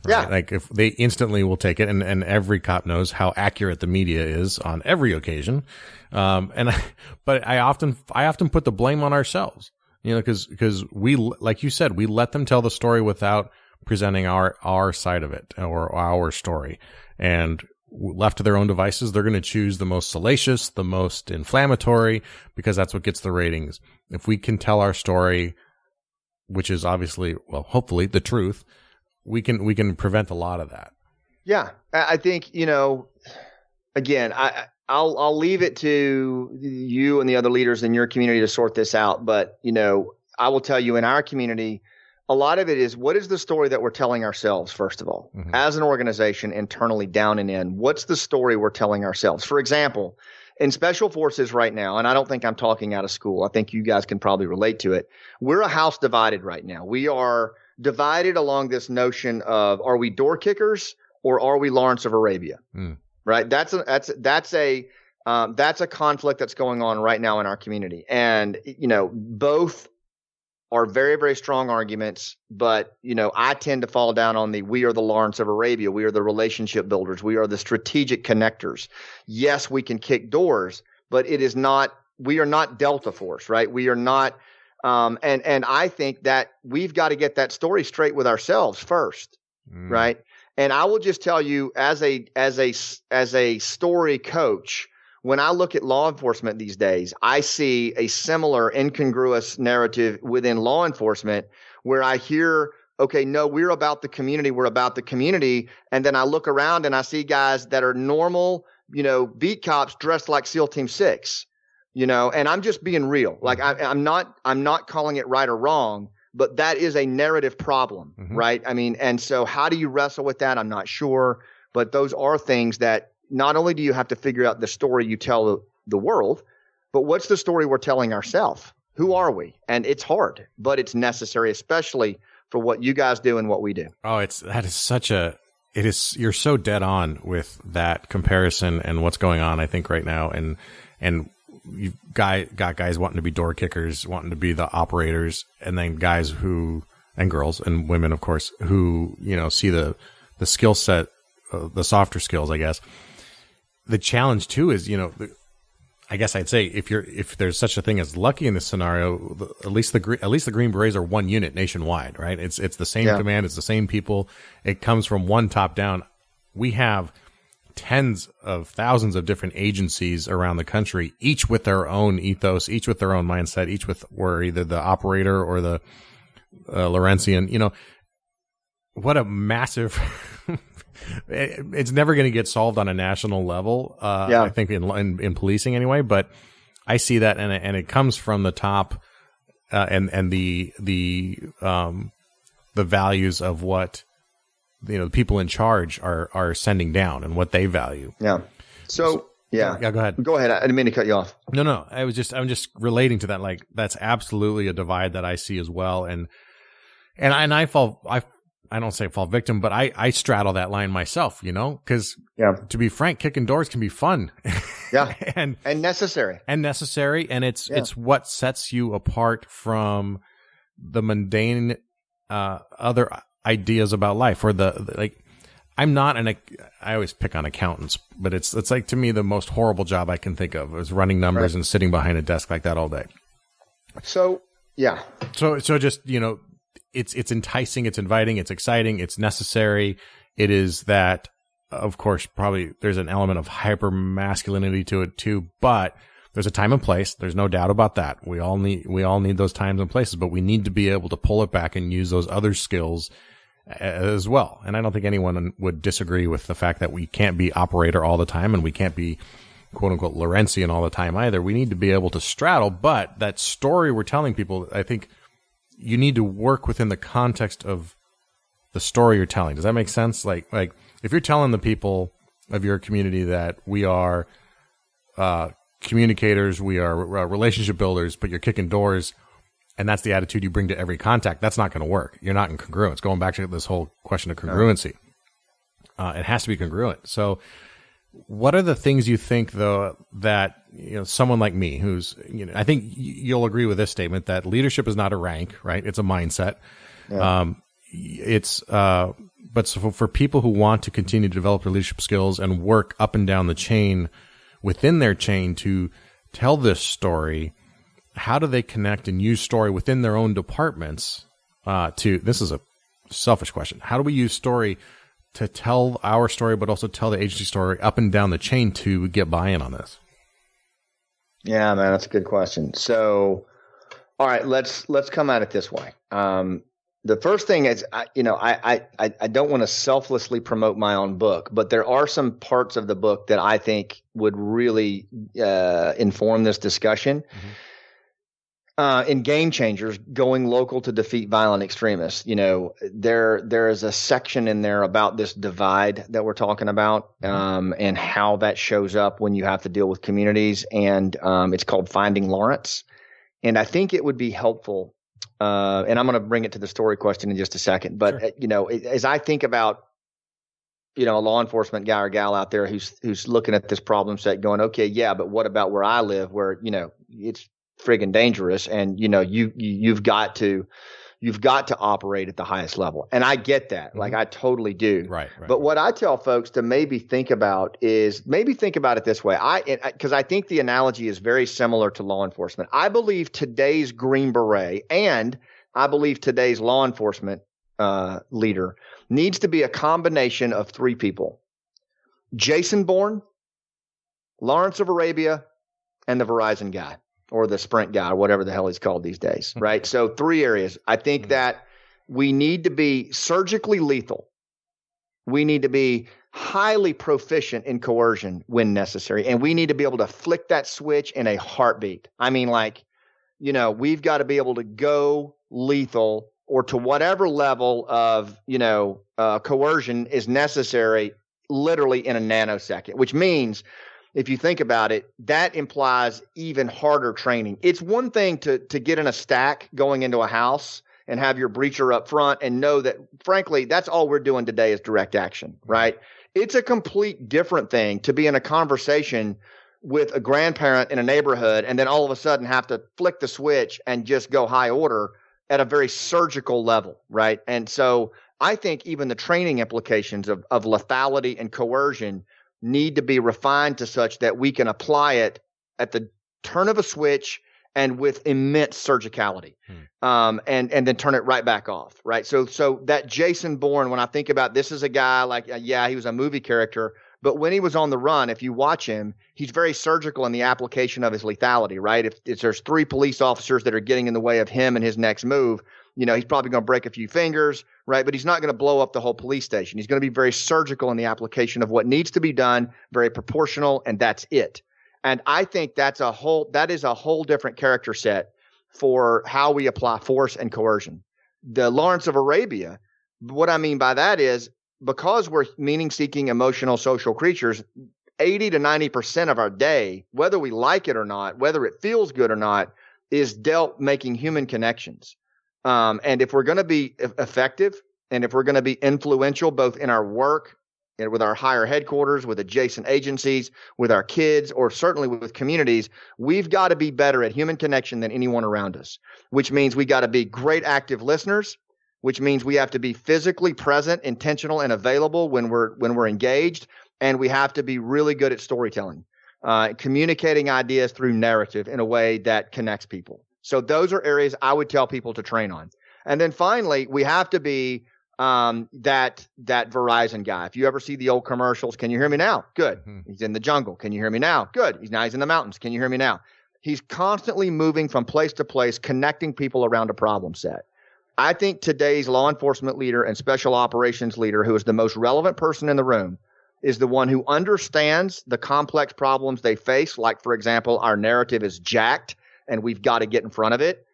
Right? Yeah. If they instantly will take it, and every cop knows how accurate the media is on every occasion. But I often put the blame on ourselves, because we, like you said, we let them tell the story without presenting our side of it or our story. And left to their own devices, they're going to choose the most salacious, the most inflammatory, because that's what gets the ratings. If we can tell our story, which is obviously, well, hopefully the truth, we can prevent a lot of that. Yeah. I think, again, I'll leave it to you and the other leaders in your community to sort this out. But, I will tell you, in our community, a lot of it is, what is the story that we're telling ourselves, first of all, mm-hmm. as an organization, internally, down and in? What's the story we're telling ourselves? For example, in special forces right now, and I don't think I'm talking out of school, I think you guys can probably relate to it. We're a house divided right now. We are divided along this notion of, are we door kickers or are we Lawrence of Arabia? Right? That's a conflict that's going on right now in our community. And, both are very, very strong arguments, but, I tend to fall down on we are the Lawrence of Arabia. We are the relationship builders. We are the strategic connectors. Yes, we can kick doors, but we are not Delta Force, right? We are not, and I think that we've got to get that story straight with ourselves first, right? And I will just tell you, as a story coach, when I look at law enforcement these days, I see a similar incongruous narrative within law enforcement where I hear, okay, no, we're about the community. And then I look around and I see guys that are normal, beat cops dressed like SEAL Team 6, and I'm just being real. Like I'm not calling it right or wrong, but that is a narrative problem, right? I mean, and so how do you wrestle with that? I'm not sure, but those are things that not only do you have to figure out the story you tell the world, but what's the story we're telling ourselves? Who are we? And it's hard, but it's necessary, especially for what you guys do and what we do. Oh, you're so dead on with that comparison and what's going on, I think, right now. And you've got guys wanting to be door kickers, wanting to be the operators, and then guys and girls and women, of course, who, see the skill set, the softer skills, I guess. The challenge too is, I guess I'd say if there's such a thing as lucky in this scenario, at least the Green Berets are one unit nationwide, right? It's the same command, it's the same people. It comes from one top down. We have tens of thousands of different agencies around the country, each with their own ethos, each with their own mindset, each with where either the operator or the Laurentian. What a massive. It's never going to get solved on a national level, I think, in policing anyway. But I see that, and it comes from the top, and the values of what the people in charge are sending down and what they value. Yeah. So yeah. Go ahead. Go ahead. I didn't mean to cut you off. No. I'm just relating to that. Like, that's absolutely a divide that I see as well, and I don't say fall victim, but I straddle that line myself, because to be frank, kicking doors can be fun. Yeah. and necessary. And it's what sets you apart from the mundane, other ideas about life, or I'm not I always pick on accountants, but it's like, to me, the most horrible job I can think of is running numbers and sitting behind a desk like that all day. So, yeah. So just, it's enticing, it's inviting, it's exciting, it's necessary. It is that, of course, probably there's an element of hyper masculinity to it too, but there's a time and place. There's no doubt about that. We all need those times and places, but we need to be able to pull it back and use those other skills as well. And I don't think anyone would disagree with the fact that we can't be operator all the time, and we can't be quote unquote Laurentian all the time either. We need to be able to straddle, but that story we're telling people, I think, you need to work within the context of the story you're telling. Does that make sense? Like if you're telling the people of your community that we are communicators, we are relationship builders, but you're kicking doors, and that's the attitude you bring to every contact, that's not going to work. You're not in congruence. Going back to this whole question of congruency. It has to be congruent. So what are the things you think, though, that someone like me, who's I think you'll agree with this statement, that leadership is not a rank, right? It's a mindset. Yeah. But so for people who want to continue to develop their leadership skills and work up and down the chain, within their chain, to tell this story, how do they connect and use story within their own departments? This is a selfish question. How do we use story to tell our story, but also tell the agency story up and down the chain to get buy-in on this? Yeah, man, that's a good question. So, all right, let's come at it this way. The first thing is, I don't want to selflessly promote my own book, but there are some parts of the book that I think would really inform this discussion. Mm-hmm. In Game Changers, going local to defeat violent extremists, there is a section in there about this divide that we're talking about, and how that shows up when you have to deal with communities. And it's called Finding Lawrence. And I think it would be helpful. And I'm going to bring it to the story question in just a second. But, sure. As I think about, a law enforcement guy or gal out there who's looking at this problem set going, okay, yeah, but what about where I live, where, it's friggin' dangerous, and you've got to operate at the highest level. And I get that. Mm-hmm. Like, I totally do. Right. But what I tell folks to maybe think about it this way. Because I think the analogy is very similar to law enforcement. I believe today's Green Beret, and I believe today's law enforcement leader needs to be a combination of three people: Jason Bourne, Lawrence of Arabia, and the Verizon guy, or the Sprint guy, or whatever the hell he's called these days, right? So 3 areas. I think that we need to be surgically lethal. We need to be highly proficient in coercion when necessary. And we need to be able to flick that switch in a heartbeat. I mean, like, we've got to be able to go lethal or to whatever level of, coercion is necessary literally in a nanosecond, which means if you think about it, that implies even harder training. It's one thing to get in a stack going into a house and have your breacher up front and know that, frankly, that's all we're doing today is direct action, right? It's a complete different thing to be in a conversation with a grandparent in a neighborhood and then all of a sudden have to flick the switch and just go high order at a very surgical level, right? And so I think even the training implications of lethality and coercion need to be refined to such that we can apply it at the turn of a switch and with immense surgicality, and then turn it right back off, right? So that Jason Bourne, when I think about this is a guy like, he was a movie character, but when he was on the run, if you watch him, he's very surgical in the application of his lethality, right? If there's 3 police officers that are getting in the way of him and his next move, he's probably going to break a few fingers, right? But he's not going to blow up the whole police station. He's going to be very surgical in the application of what needs to be done, very proportional, and that's it. And I think that is a whole different character set for how we apply force and coercion. The Lawrence of Arabia, what I mean by that is because we're meaning-seeking, emotional, social creatures, 80 to 90% of our day, whether we like it or not, whether it feels good or not, is dealt making human connections. And if we're going to be effective and if we're going to be influential both in our work and with our higher headquarters, with adjacent agencies, with our kids, or certainly with communities, we've got to be better at human connection than anyone around us, which means we got to be great active listeners, which means we have to be physically present, intentional, and available when we're engaged, and we have to be really good at storytelling, communicating ideas through narrative in a way that connects people. So those are areas I would tell people to train on. And then finally, we have to be that Verizon guy. If you ever see the old commercials, can you hear me now? Good. He's in the jungle. Can you hear me now? Good. He's in the mountains. Can you hear me now? He's constantly moving from place to place, connecting people around a problem set. I think today's law enforcement leader and special operations leader, who is the most relevant person in the room, is the one who understands the complex problems they face. Like, for example, our narrative is jacked and we've got to get in front of it,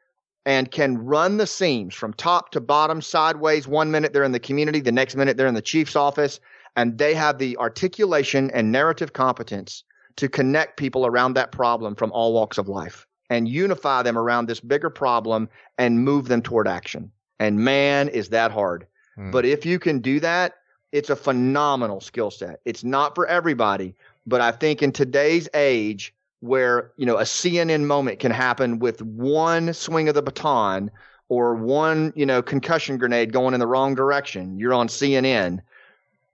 and can run the seams from top to bottom, sideways. 1 minute they're in the community, the next minute they're in the chief's office, and they have the articulation and narrative competence to connect people around that problem from all walks of life and unify them around this bigger problem and move them toward action. And man, is that hard. But if you can do that, it's a phenomenal skill set. It's not for everybody, but I think in today's age, where, a CNN moment can happen with one swing of the baton or one, concussion grenade going in the wrong direction. You're on CNN.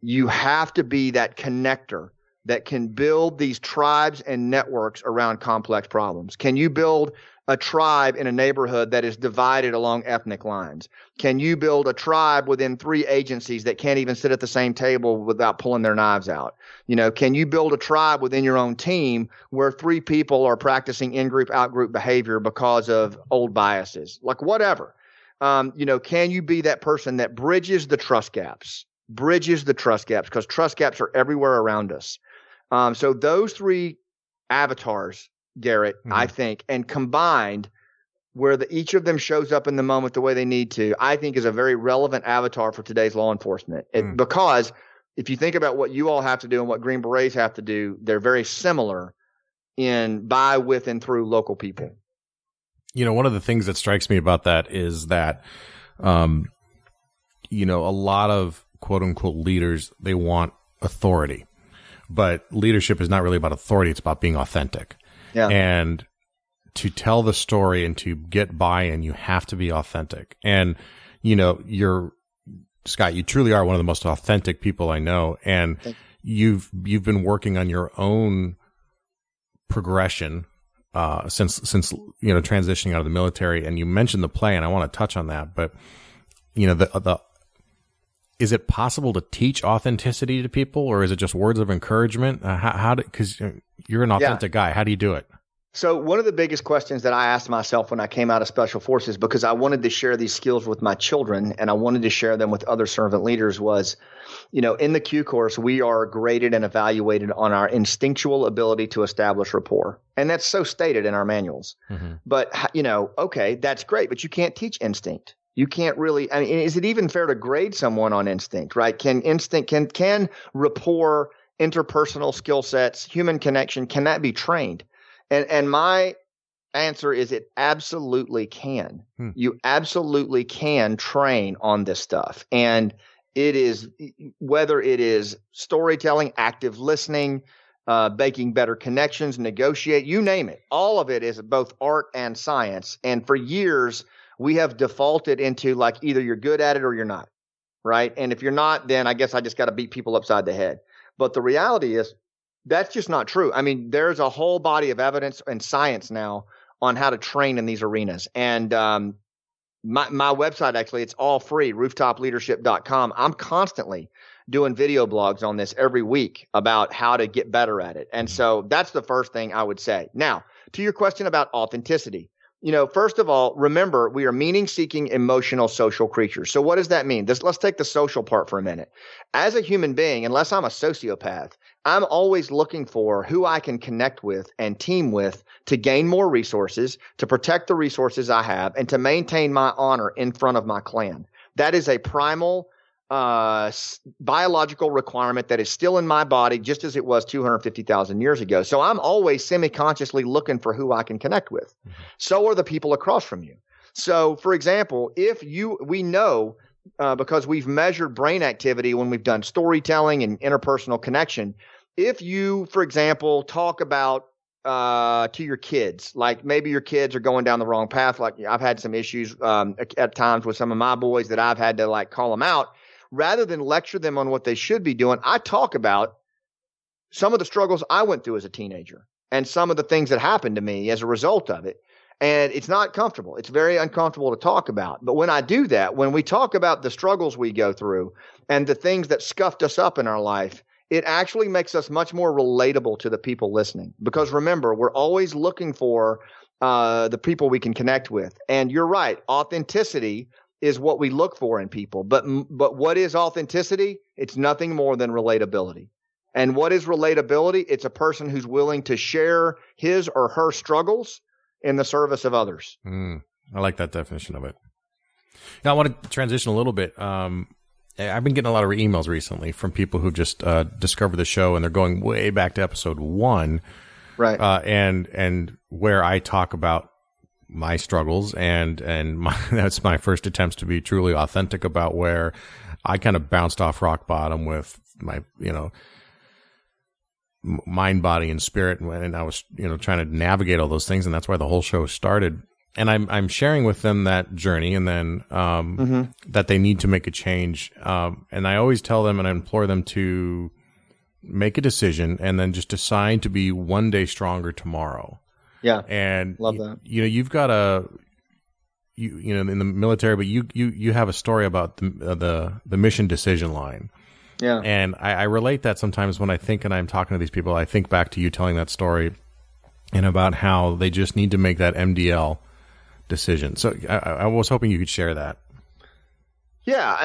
You have to be that connector that can build these tribes and networks around complex problems. Can you build a tribe in a neighborhood that is divided along ethnic lines? Can you build a tribe within 3 agencies that can't even sit at the same table without pulling their knives out? Can you build a tribe within your own team where 3 people are practicing in-group, out-group behavior because of old biases? Like whatever. Can you be that person that bridges the trust gaps? Because trust gaps are everywhere around us. So those 3 avatars, Garrett, I think, and combined where each of them shows up in the moment the way they need to, I think is a very relevant avatar for today's law enforcement. Because if you think about what you all have to do and what Green Berets have to do, they're very similar in by, with, and through local people. One of the things that strikes me about that is that, a lot of quote unquote leaders, they want authority, but leadership is not really about authority. It's about being authentic. Yeah. And to tell the story and to get buy-in, you have to be authentic. And, Scott, you truly are one of the most authentic people I know. And you've been working on your own progression, since, transitioning out of the military. And you mentioned the play, and I want to touch on that, but, the is it possible to teach authenticity to people, or is it just words of encouragement? Because you're an authentic guy. How do you do it? So one of the biggest questions that I asked myself when I came out of Special Forces, because I wanted to share these skills with my children and I wanted to share them with other servant leaders, was, in the Q course, we are graded and evaluated on our instinctual ability to establish rapport. And that's so stated in our manuals. Mm-hmm. But, okay, that's great, but you can't teach instinct. You can't really, is it even fair to grade someone on instinct, right? Can rapport, interpersonal skill sets, human connection, can that be trained? And my answer is it absolutely can. You absolutely can train on this stuff. And it is, whether it is storytelling, active listening, making better connections, negotiate, you name it. All of it is both art and science. And for years, we have defaulted into like either you're good at it or you're not, right? And if you're not, then I guess I just got to beat people upside the head. But the reality is, that's just not true. There's a whole body of evidence and science now on how to train in these arenas. And my website, actually, it's all free, rooftopleadership.com. I'm constantly doing video blogs on this every week about how to get better at it. And so that's the first thing I would say. Now, to your question about authenticity. First of all, remember, we are meaning-seeking, emotional, social creatures. So what does that mean? Let's take the social part for a minute. As a human being, unless I'm a sociopath, I'm always looking for who I can connect with and team with to gain more resources, to protect the resources I have, and to maintain my honor in front of my clan. That is a primal biological requirement that is still in my body, just as it was 250,000 years ago. So I'm always semi-consciously looking for who I can connect with. Mm-hmm. So are the people across from you. So, for example, we know because we've measured brain activity when we've done storytelling and interpersonal connection. If you, for example, talk about to your kids, like maybe your kids are going down the wrong path. Like I've had some issues at times with some of my boys that I've had to like call them out. Rather than lecture them on what they should be doing, I talk about some of the struggles I went through as a teenager and some of the things that happened to me as a result of it. And it's not comfortable. It's very uncomfortable to talk about. But when I do that, when we talk about the struggles we go through and the things that scuffed us up in our life, it actually makes us much more relatable to the people listening. Because remember, we're always looking for the people we can connect with. And you're right, authenticity is what we look for in people. But what is authenticity? It's nothing more than relatability. And what is relatability? It's a person who's willing to share his or her struggles in the service of others. I like that definition of it. Now, I want to transition a little bit. I've been getting a lot of emails recently from people who just discovered the show, and they're going way back to episode 1. Right. And where I talk about my struggles and that's my first attempts to be truly authentic about where I kind of bounced off rock bottom with my, mind, body, and spirit. And I was, trying to navigate all those things. And that's why the whole show started. And I'm sharing with them that journey and then, that they need to make a change. And I always tell them and I implore them to make a decision and then just decide to be one day stronger tomorrow. Yeah. And love that. You've got in the military, but you have a story about the mission decision line. Yeah. And I relate that sometimes when I think and I'm talking to these people, I think back to you telling that story and about how they just need to make that MDL decision. So I was hoping you could share that. Yeah.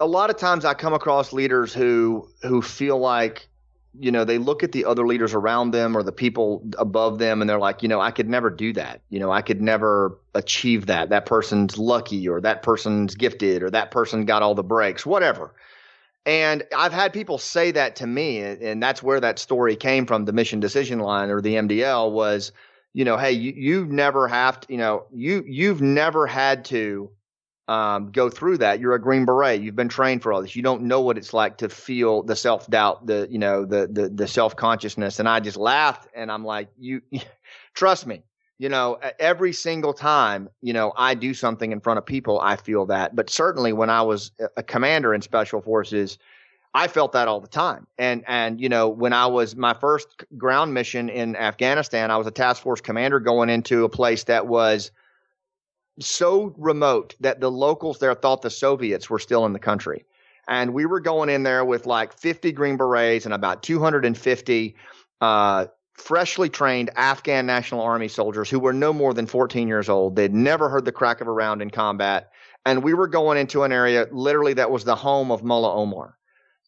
A lot of times I come across leaders who feel like, they look at the other leaders around them or the people above them and they're like, I could never do that. I could never achieve that. That person's lucky or that person's gifted or that person got all the breaks, whatever. And I've had people say that to me, and that's where that story came from. The mission decision line or the MDL was, hey, you've never have to, you've never had to go through that. You're a Green Beret. You've been trained for all this. You don't know what it's like to feel the self-doubt, the self-consciousness. And I just laughed and I'm like, you trust me, every single time, I do something in front of people, I feel that. But certainly when I was a commander in Special Forces, I felt that all the time. And when I was my first ground mission in Afghanistan, I was a task force commander going into a place that was so remote that the locals there thought the Soviets were still in the country. And we were going in there with like 50 Green Berets and about 250 freshly trained Afghan National Army soldiers who were no more than 14 years old. They'd never heard the crack of a round in combat. And we were going into an area literally that was the home of Mullah Omar.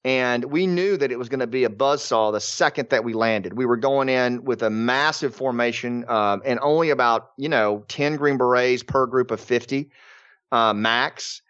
And we knew that it was going to be a buzzsaw the second that we landed. We were going in with a massive formation and only about, 10 Green Berets per group of 50 max.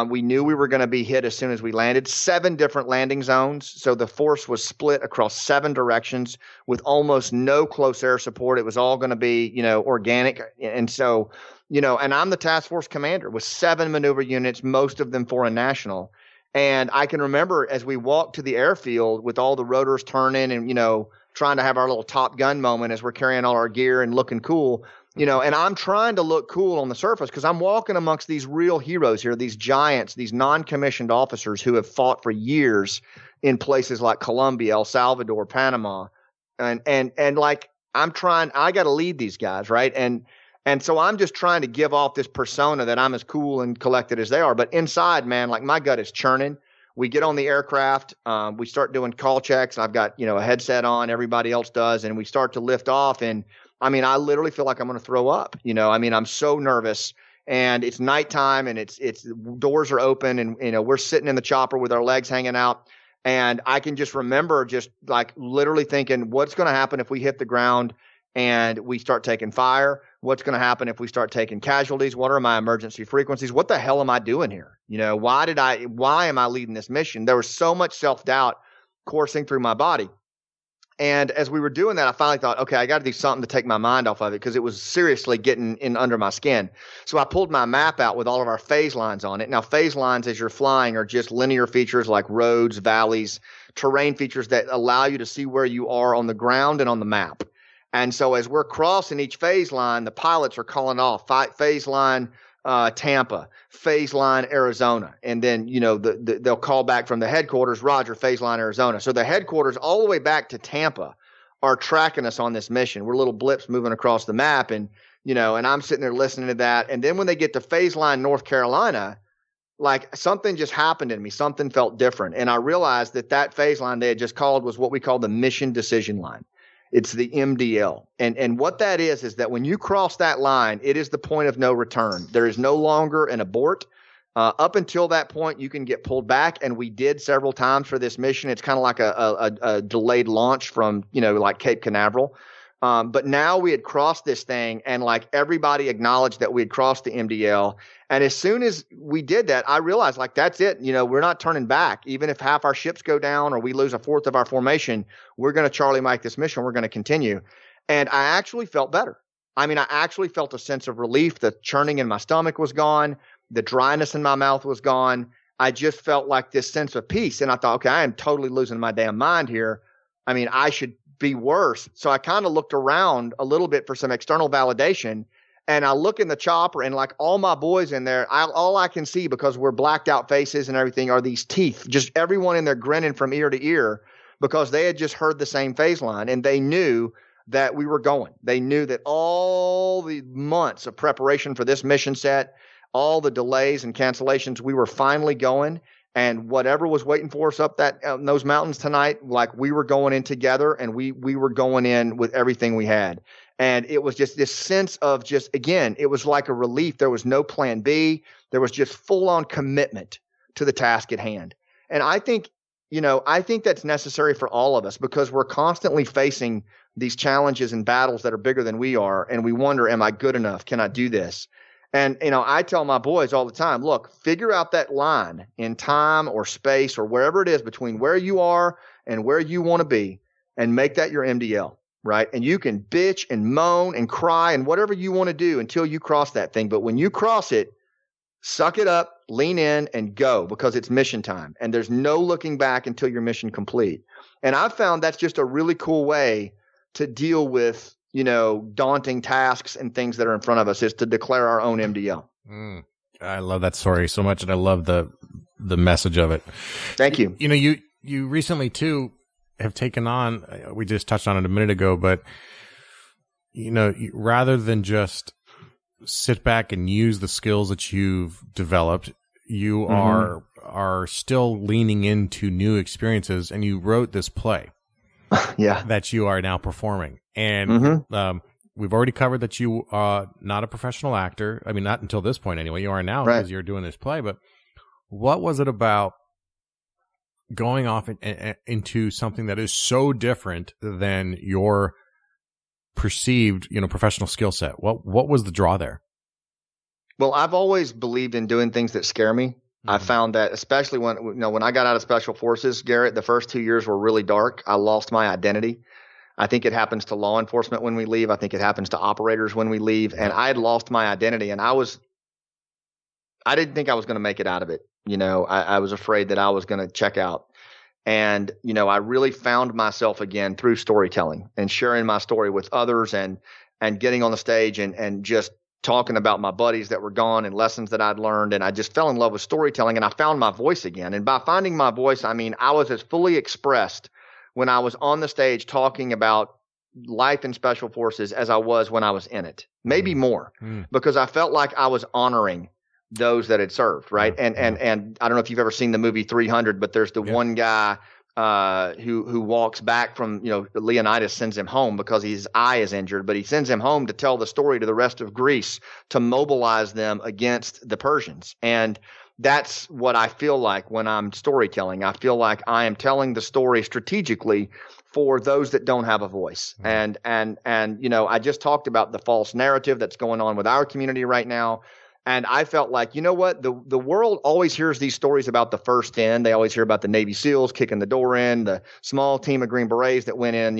We knew we were going to be hit as soon as we landed. 7 different landing zones. So the force was split across 7 directions with almost no close air support. It was all going to be, organic. And so, and I'm the task force commander with 7 maneuver units, most of them foreign national. And I can remember as we walked to the airfield with all the rotors turning and, trying to have our little Top Gun moment as we're carrying all our gear and looking cool, and I'm trying to look cool on the surface because I'm walking amongst these real heroes here, these giants, these non-commissioned officers who have fought for years in places like Colombia, El Salvador, Panama. And like, I got to lead these guys, right? And so I'm just trying to give off this persona that I'm as cool and collected as they are. But inside, man, like my gut is churning. We get on the aircraft. We start doing call checks. I've got, a headset on. Everybody else does. And we start to lift off. And I literally feel like I'm going to throw up. I'm so nervous. And it's nighttime and it's doors are open and, we're sitting in the chopper with our legs hanging out. And I can just remember just like literally thinking, what's going to happen if we hit the ground and we start taking fire? What's going to happen if we start taking casualties? What are my emergency frequencies? What the hell am I doing here? Why am I leading this mission? There was so much self-doubt coursing through my body. And as we were doing that, I finally thought, okay, I got to do something to take my mind off of it because it was seriously getting in under my skin. So I pulled my map out with all of our phase lines on it. Now, phase lines as you're flying are just linear features like roads, valleys, terrain features that allow you to see where you are on the ground and on the map. And so as we're crossing each phase line, the pilots are calling off phase line Tampa, phase line Arizona. And then, they'll call back from the headquarters, Roger, phase line Arizona. So the headquarters all the way back to Tampa are tracking us on this mission. We're little blips moving across the map. And, and I'm sitting there listening to that. And then when they get to phase line North Carolina, like something just happened in me. Something felt different. And I realized that phase line they had just called was what we call the mission decision line. It's the MDL. And what that is that when you cross that line, it is the point of no return. There is no longer an abort. Up until that point, you can get pulled back. And we did several times for this mission. It's kind of like a delayed launch from, like Cape Canaveral. But now we had crossed this thing and like everybody acknowledged that we had crossed the MDL. And as soon as we did that, I realized like, that's it. We're not turning back. Even if half our ships go down or we lose a fourth of our formation, we're going to Charlie Mike this mission. We're going to continue. And I actually felt better. I actually felt a sense of relief. The churning in my stomach was gone. The dryness in my mouth was gone. I just felt like this sense of peace. And I thought, okay, I am totally losing my damn mind here. I should be worse. So I kind of looked around a little bit for some external validation. And I look in the chopper and like all my boys in there, all I can see because we're blacked out faces and everything are these teeth, just everyone in there grinning from ear to ear because they had just heard the same phase line and they knew that we were going. They knew that all the months of preparation for this mission set, all the delays and cancellations, we were finally going. And whatever was waiting for us up those mountains tonight, like we were going in together and we were going in with everything we had. And it was just this sense of again, it was like a relief. There was no plan B. There was just full on commitment to the task at hand. And I think that's necessary for all of us because we're constantly facing these challenges and battles that are bigger than we are. And we wonder, am I good enough? Can I do this? And, I tell my boys all the time, look, figure out that line in time or space or wherever it is between where you are and where you want to be and make that your MDL, right? And you can bitch and moan and cry and whatever you want to do until you cross that thing. But when you cross it, suck it up, lean in and go because it's mission time. And there's no looking back until your mission complete. And I've found that's just a really cool way to deal with daunting tasks and things that are in front of us is to declare our own MDL. I love that story so much. And I love the message of it. Thank you. You recently too have taken on, we just touched on it a minute ago, but rather than just sit back and use the skills that you've developed. You are still leaning into new experiences, and you wrote this play that you are now performing. And we've already covered that you are not a professional actor. I mean, not until this point anyway. You are now because you're doing this play. But what was it about going off into something that is so different than your perceived, professional skill set? What was the draw there? Well, I've always believed in doing things that scare me. I found that especially when I got out of Special Forces, Garrett, the first 2 years were really dark. I lost my identity. I think it happens to law enforcement when we leave. I think it happens to operators when we leave. And I had lost my identity, and I didn't think I was going to make it out of it. I was afraid that I was going to check out. And, I really found myself again through storytelling and sharing my story with others and getting on the stage and just talking about my buddies that were gone and lessons that I'd learned. And I just fell in love with storytelling, and I found my voice again. And by finding my voice, I mean, I was as fully expressed when I was on the stage talking about life in Special Forces as I was when I was in it, maybe more, because I felt like I was honoring those that had served. Right. And I don't know if you've ever seen the movie 300, but there's the one guy who walks back from, Leonidas sends him home because his eye is injured, but he sends him home to tell the story to the rest of Greece to mobilize them against the Persians. And that's what I feel like when I'm storytelling. I feel like I am telling the story strategically for those that don't have a voice. And I just talked about the false narrative that's going on with our community right now. And I felt like, you know what, the world always hears these stories about the first in. They always hear about the Navy SEALs kicking the door in, the small team of Green Berets that went in,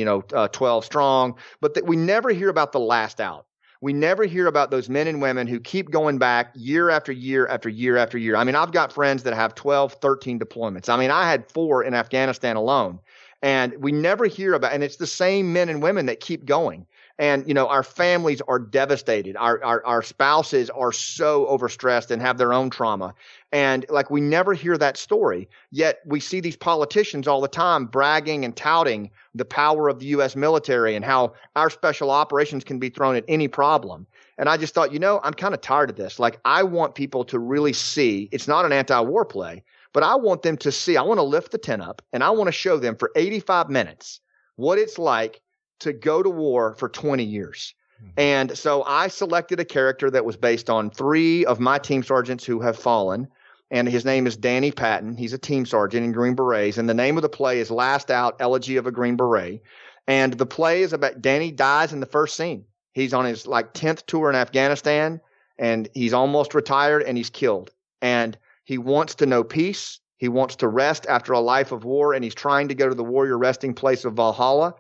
12 strong. But that we never hear about the last out. We never hear about those men and women who keep going back year after year after year after year. I mean, I've got friends that have 12, 13 deployments. I mean, I had 4 in Afghanistan alone. And we never hear about, and it's the same men and women that keep going. And, our families are devastated. Our spouses are so overstressed and have their own trauma. And we never hear that story. Yet we see these politicians all the time bragging and touting the power of the U.S. military and how our special operations can be thrown at any problem. And I just thought, I'm kind of tired of this. I want people to really see it's not an anti-war play, but I want them to see, I want to lift the tent up and I want to show them for 85 minutes what it's like to go to war for 20 years. And so I selected a character that was based on 3 of my team sergeants who have fallen. And his name is Danny Patton. He's a team sergeant in Green Berets. And the name of the play is Last Out, Elegy of a Green Beret. And the play is about Danny dies in the first scene. He's on his 10th tour in Afghanistan, and he's almost retired, and he's killed. And he wants to know peace. He wants to rest after a life of war, and he's trying to go to the warrior resting place of Valhalla,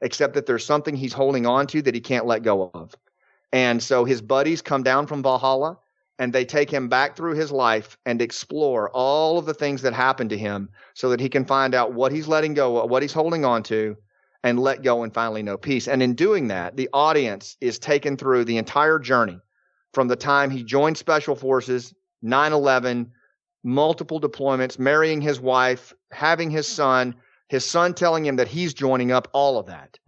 except that there's something he's holding on to that he can't let go of. And so his buddies come down from Valhalla, and they take him back through his life and explore all of the things that happened to him so that he can find out what he's letting go of, what he's holding on to, and let go and finally know peace. And in doing that, the audience is taken through the entire journey from the time he joined Special Forces, 9/11, multiple deployments, marrying his wife, having his son telling him that he's joining up, all of that.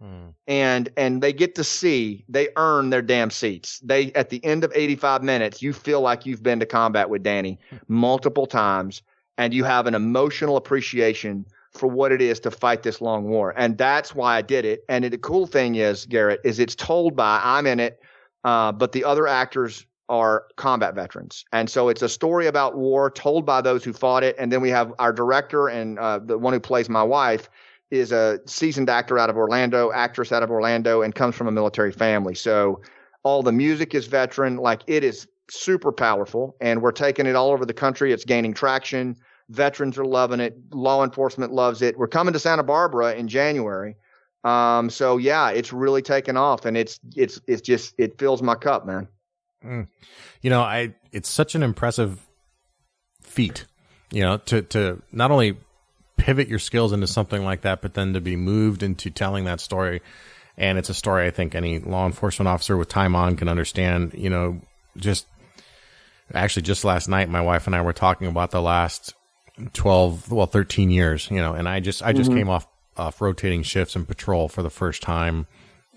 And they get to see, they earn their damn seats. They, at the end of 85 minutes, you feel like you've been to combat with Danny multiple times, and you have an emotional appreciation for what it is to fight this long war. And that's why I did it. And the cool thing is, Garrett, is it's told by, I'm in it, but the other actors are combat veterans. And so it's a story about war told by those who fought it. And then we have our director, and the one who plays my wife is a seasoned actor out of Orlando, actress out of Orlando, and comes from a military family. So all the music is veteran. It is super powerful, and we're taking it all over the country. It's gaining traction. Veterans are loving it. Law enforcement loves it. We're coming to Santa Barbara in January. So yeah, it's really taken off, and it's just, it fills my cup, man. It's such an impressive feat, to not only pivot your skills into something like that, but then to be moved into telling that story. And it's a story I think any law enforcement officer with time on can understand. Just last night, my wife and I were talking about the last 13 years, and I just came off rotating shifts and patrol for the first time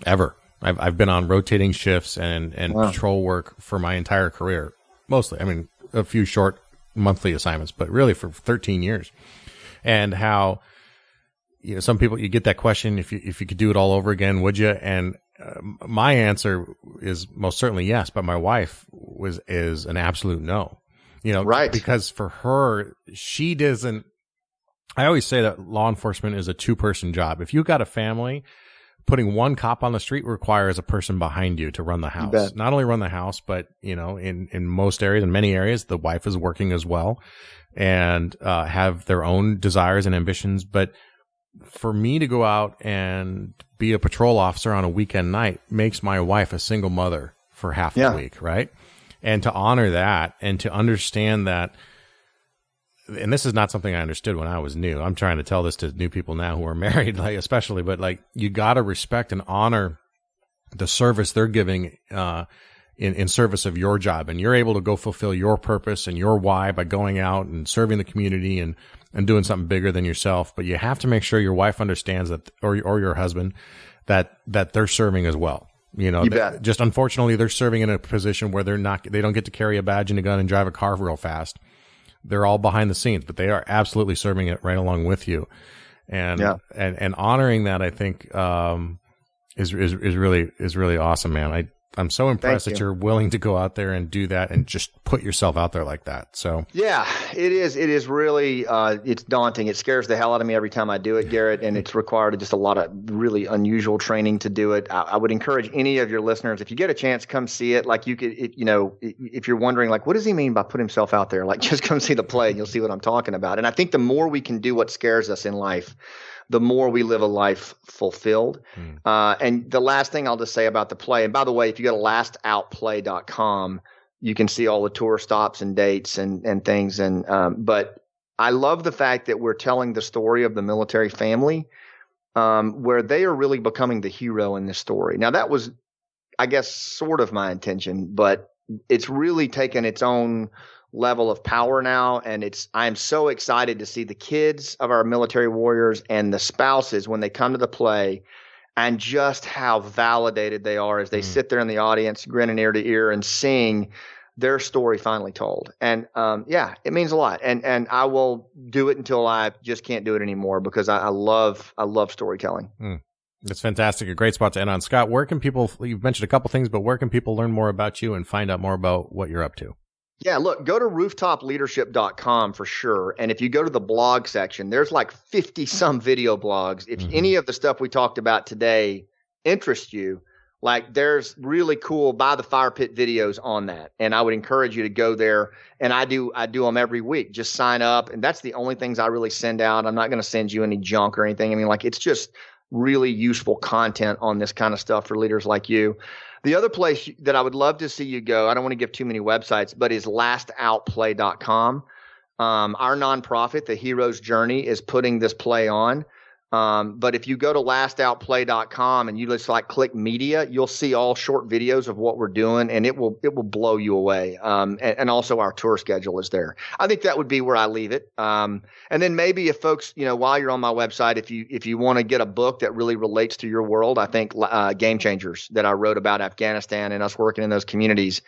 ever. I've been on rotating shifts and Wow. patrol work for my entire career, mostly. I mean, a few short monthly assignments, but really for 13 years. And how, you know, some people, you get that question, if you could do it all over again, would you? And my answer is most certainly yes, but my wife is an absolute no. You know, Right. because for her, she doesn't. I always say that law enforcement is a 2-person job. If you've got a family, putting one cop on the street requires a person behind you to run the house. bet. Not only run the house, but, you know, in most areas, in many areas, the wife is working as well and have their own desires and ambitions. But for me to go out and be a patrol officer on a weekend night makes my wife a single mother for half the week, right? And to honor that and to understand that, and this is not something I understood when I was new. I'm trying to tell this to new people now who are married, like especially, but like you got to respect and honor the service they're giving in service of your job, and you're able to go fulfill your purpose and your why by going out and serving the community and doing something bigger than yourself. But you have to make sure your wife understands that, or your husband, that they're serving as well. You know, just unfortunately, they're serving in a position where they don't get to carry a badge and a gun and drive a car real fast. They're all behind the scenes, but they are absolutely serving it right along with you. And honoring that, I think, is really awesome, man. I'm so impressed that you're willing to go out there and do that and just put yourself out there like that. So yeah, it is really, it's daunting. It scares the hell out of me every time I do it, Garrett, and it's required just a lot of really unusual training to do it. I would encourage any of your listeners, if you get a chance, come see it. Like you could, if you're wondering, like, what does he mean by put himself out there? Like, just come see the play and you'll see what I'm talking about. And I think the more we can do what scares us in life, the more we live a life fulfilled. And the last thing I'll just say about the play, and by the way, if you go to lastoutplay.com, you can see all the tour stops and dates and things. And but I love the fact that we're telling the story of the military family, where they are really becoming the hero in this story. Now, that was, I guess, sort of my intention, but it's really taken its own level of power now, and I'm so excited to see the kids of our military warriors and the spouses when they come to the play, and just how validated they are as they sit there in the audience, grinning ear to ear and seeing their story finally told. And it means a lot. And I will do it until I just can't do it anymore, because I love storytelling. That's fantastic. A great spot to end on. Scott, where can people, you've mentioned a couple things, but where can people learn more about you and find out more about what you're up to? Yeah, look, go to rooftopleadership.com for sure. And if you go to the blog section, there's like 50 some video blogs. If any of the stuff we talked about today interests you, like there's really cool by the fire pit videos on that. And I would encourage you to go there. And I do them every week. Just sign up. And that's the only things I really send out. I'm not going to send you any junk or anything. I mean, like, it's just really useful content on this kind of stuff for leaders like you. The other place that I would love to see you go, I don't want to give too many websites, but is lastoutplay.com. Our nonprofit, The Hero's Journey, is putting this play on. But if you go to lastoutplay.com and you just like click media, you'll see all short videos of what we're doing, and it will blow you away. And also our tour schedule is there. I think that would be where I leave it. And then maybe if folks, while you're on my website, if you want to get a book that really relates to your world, I think Game Changers, that I wrote about Afghanistan and us working in those communities,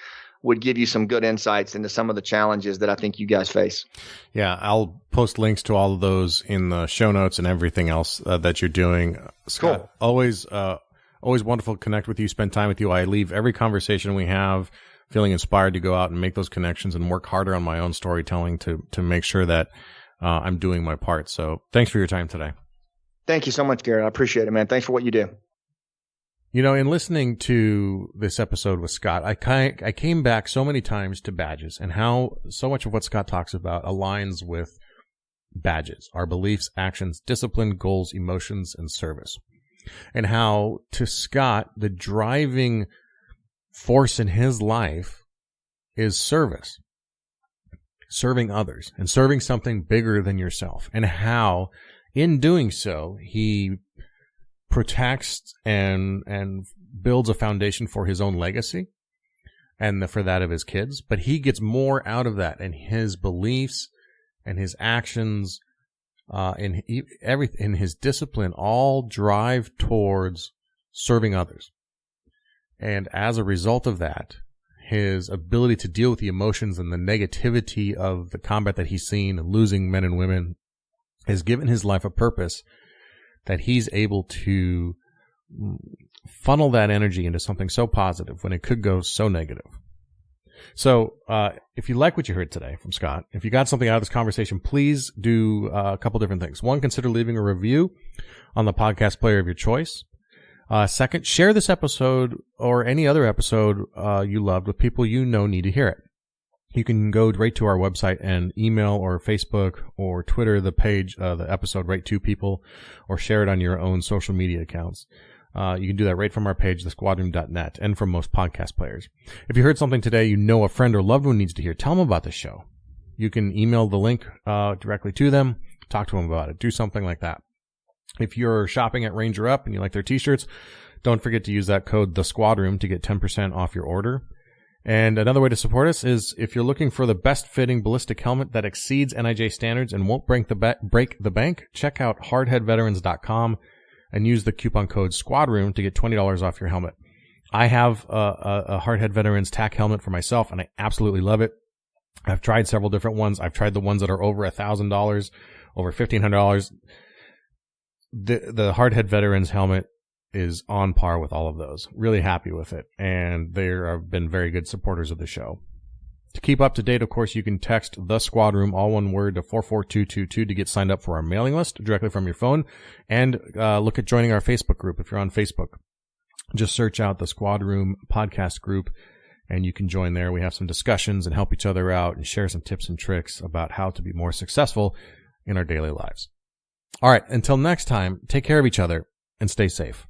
would give you some good insights into some of the challenges that I think you guys face. Yeah, I'll post links to all of those in the show notes and everything else that you're doing. Scott, cool. Always wonderful to connect with you, spend time with you. I leave every conversation we have feeling inspired to go out and make those connections and work harder on my own storytelling to make sure that I'm doing my part. So thanks for your time today. Thank you so much, Garrett. I appreciate it, man. Thanks for what you do. In listening to this episode with Scott, I came back so many times to badges and how so much of what Scott talks about aligns with badges, our beliefs, actions, discipline, goals, emotions, and service. And how, to Scott, the driving force in his life is service, serving others and serving something bigger than yourself. And how, in doing so, he protects and builds a foundation for his own legacy and for that of his kids. But he gets more out of that, and his beliefs and his actions and everything, his discipline, all drive towards serving others. And as a result of that, his ability to deal with the emotions and the negativity of the combat that he's seen and losing men and women has given his life a purpose that he's able to funnel that energy into something so positive when it could go so negative. So if you like what you heard today from Scott, if you got something out of this conversation, please do a couple different things. One, consider leaving a review on the podcast player of your choice. Second, share this episode or any other episode you loved with people you know need to hear it. You can go right to our website and email or Facebook or Twitter the page, the episode right to people, or share it on your own social media accounts. You can do that right from our page, thesquadroom.net, and from most podcast players. If you heard something today you know a friend or loved one needs to hear, tell them about the show. You can email the link directly to them, talk to them about it, do something like that. If you're shopping at Ranger Up and you like their t-shirts, don't forget to use that code, thesquadroom, to get 10% off your order. And another way to support us is if you're looking for the best fitting ballistic helmet that exceeds NIJ standards and won't break the bank, check out hardheadveterans.com and use the coupon code SQUADROOM to get $20 off your helmet. I have a Hardhead Veterans TAC helmet for myself, and I absolutely love it. I've tried several different ones. I've tried the ones that are over $1,000, over $1,500. The Hardhead Veterans helmet is on par with all of those. Really happy with it, and they have been very good supporters of the show. To keep up to date, of course, you can text The Squad Room, all one word, to 44222 to get signed up for our mailing list directly from your phone, and look at joining our Facebook group if you're on Facebook. Just search out the Squad Room podcast group, and you can join there. We have some discussions and help each other out and share some tips and tricks about how to be more successful in our daily lives. All right, until next time, take care of each other and stay safe.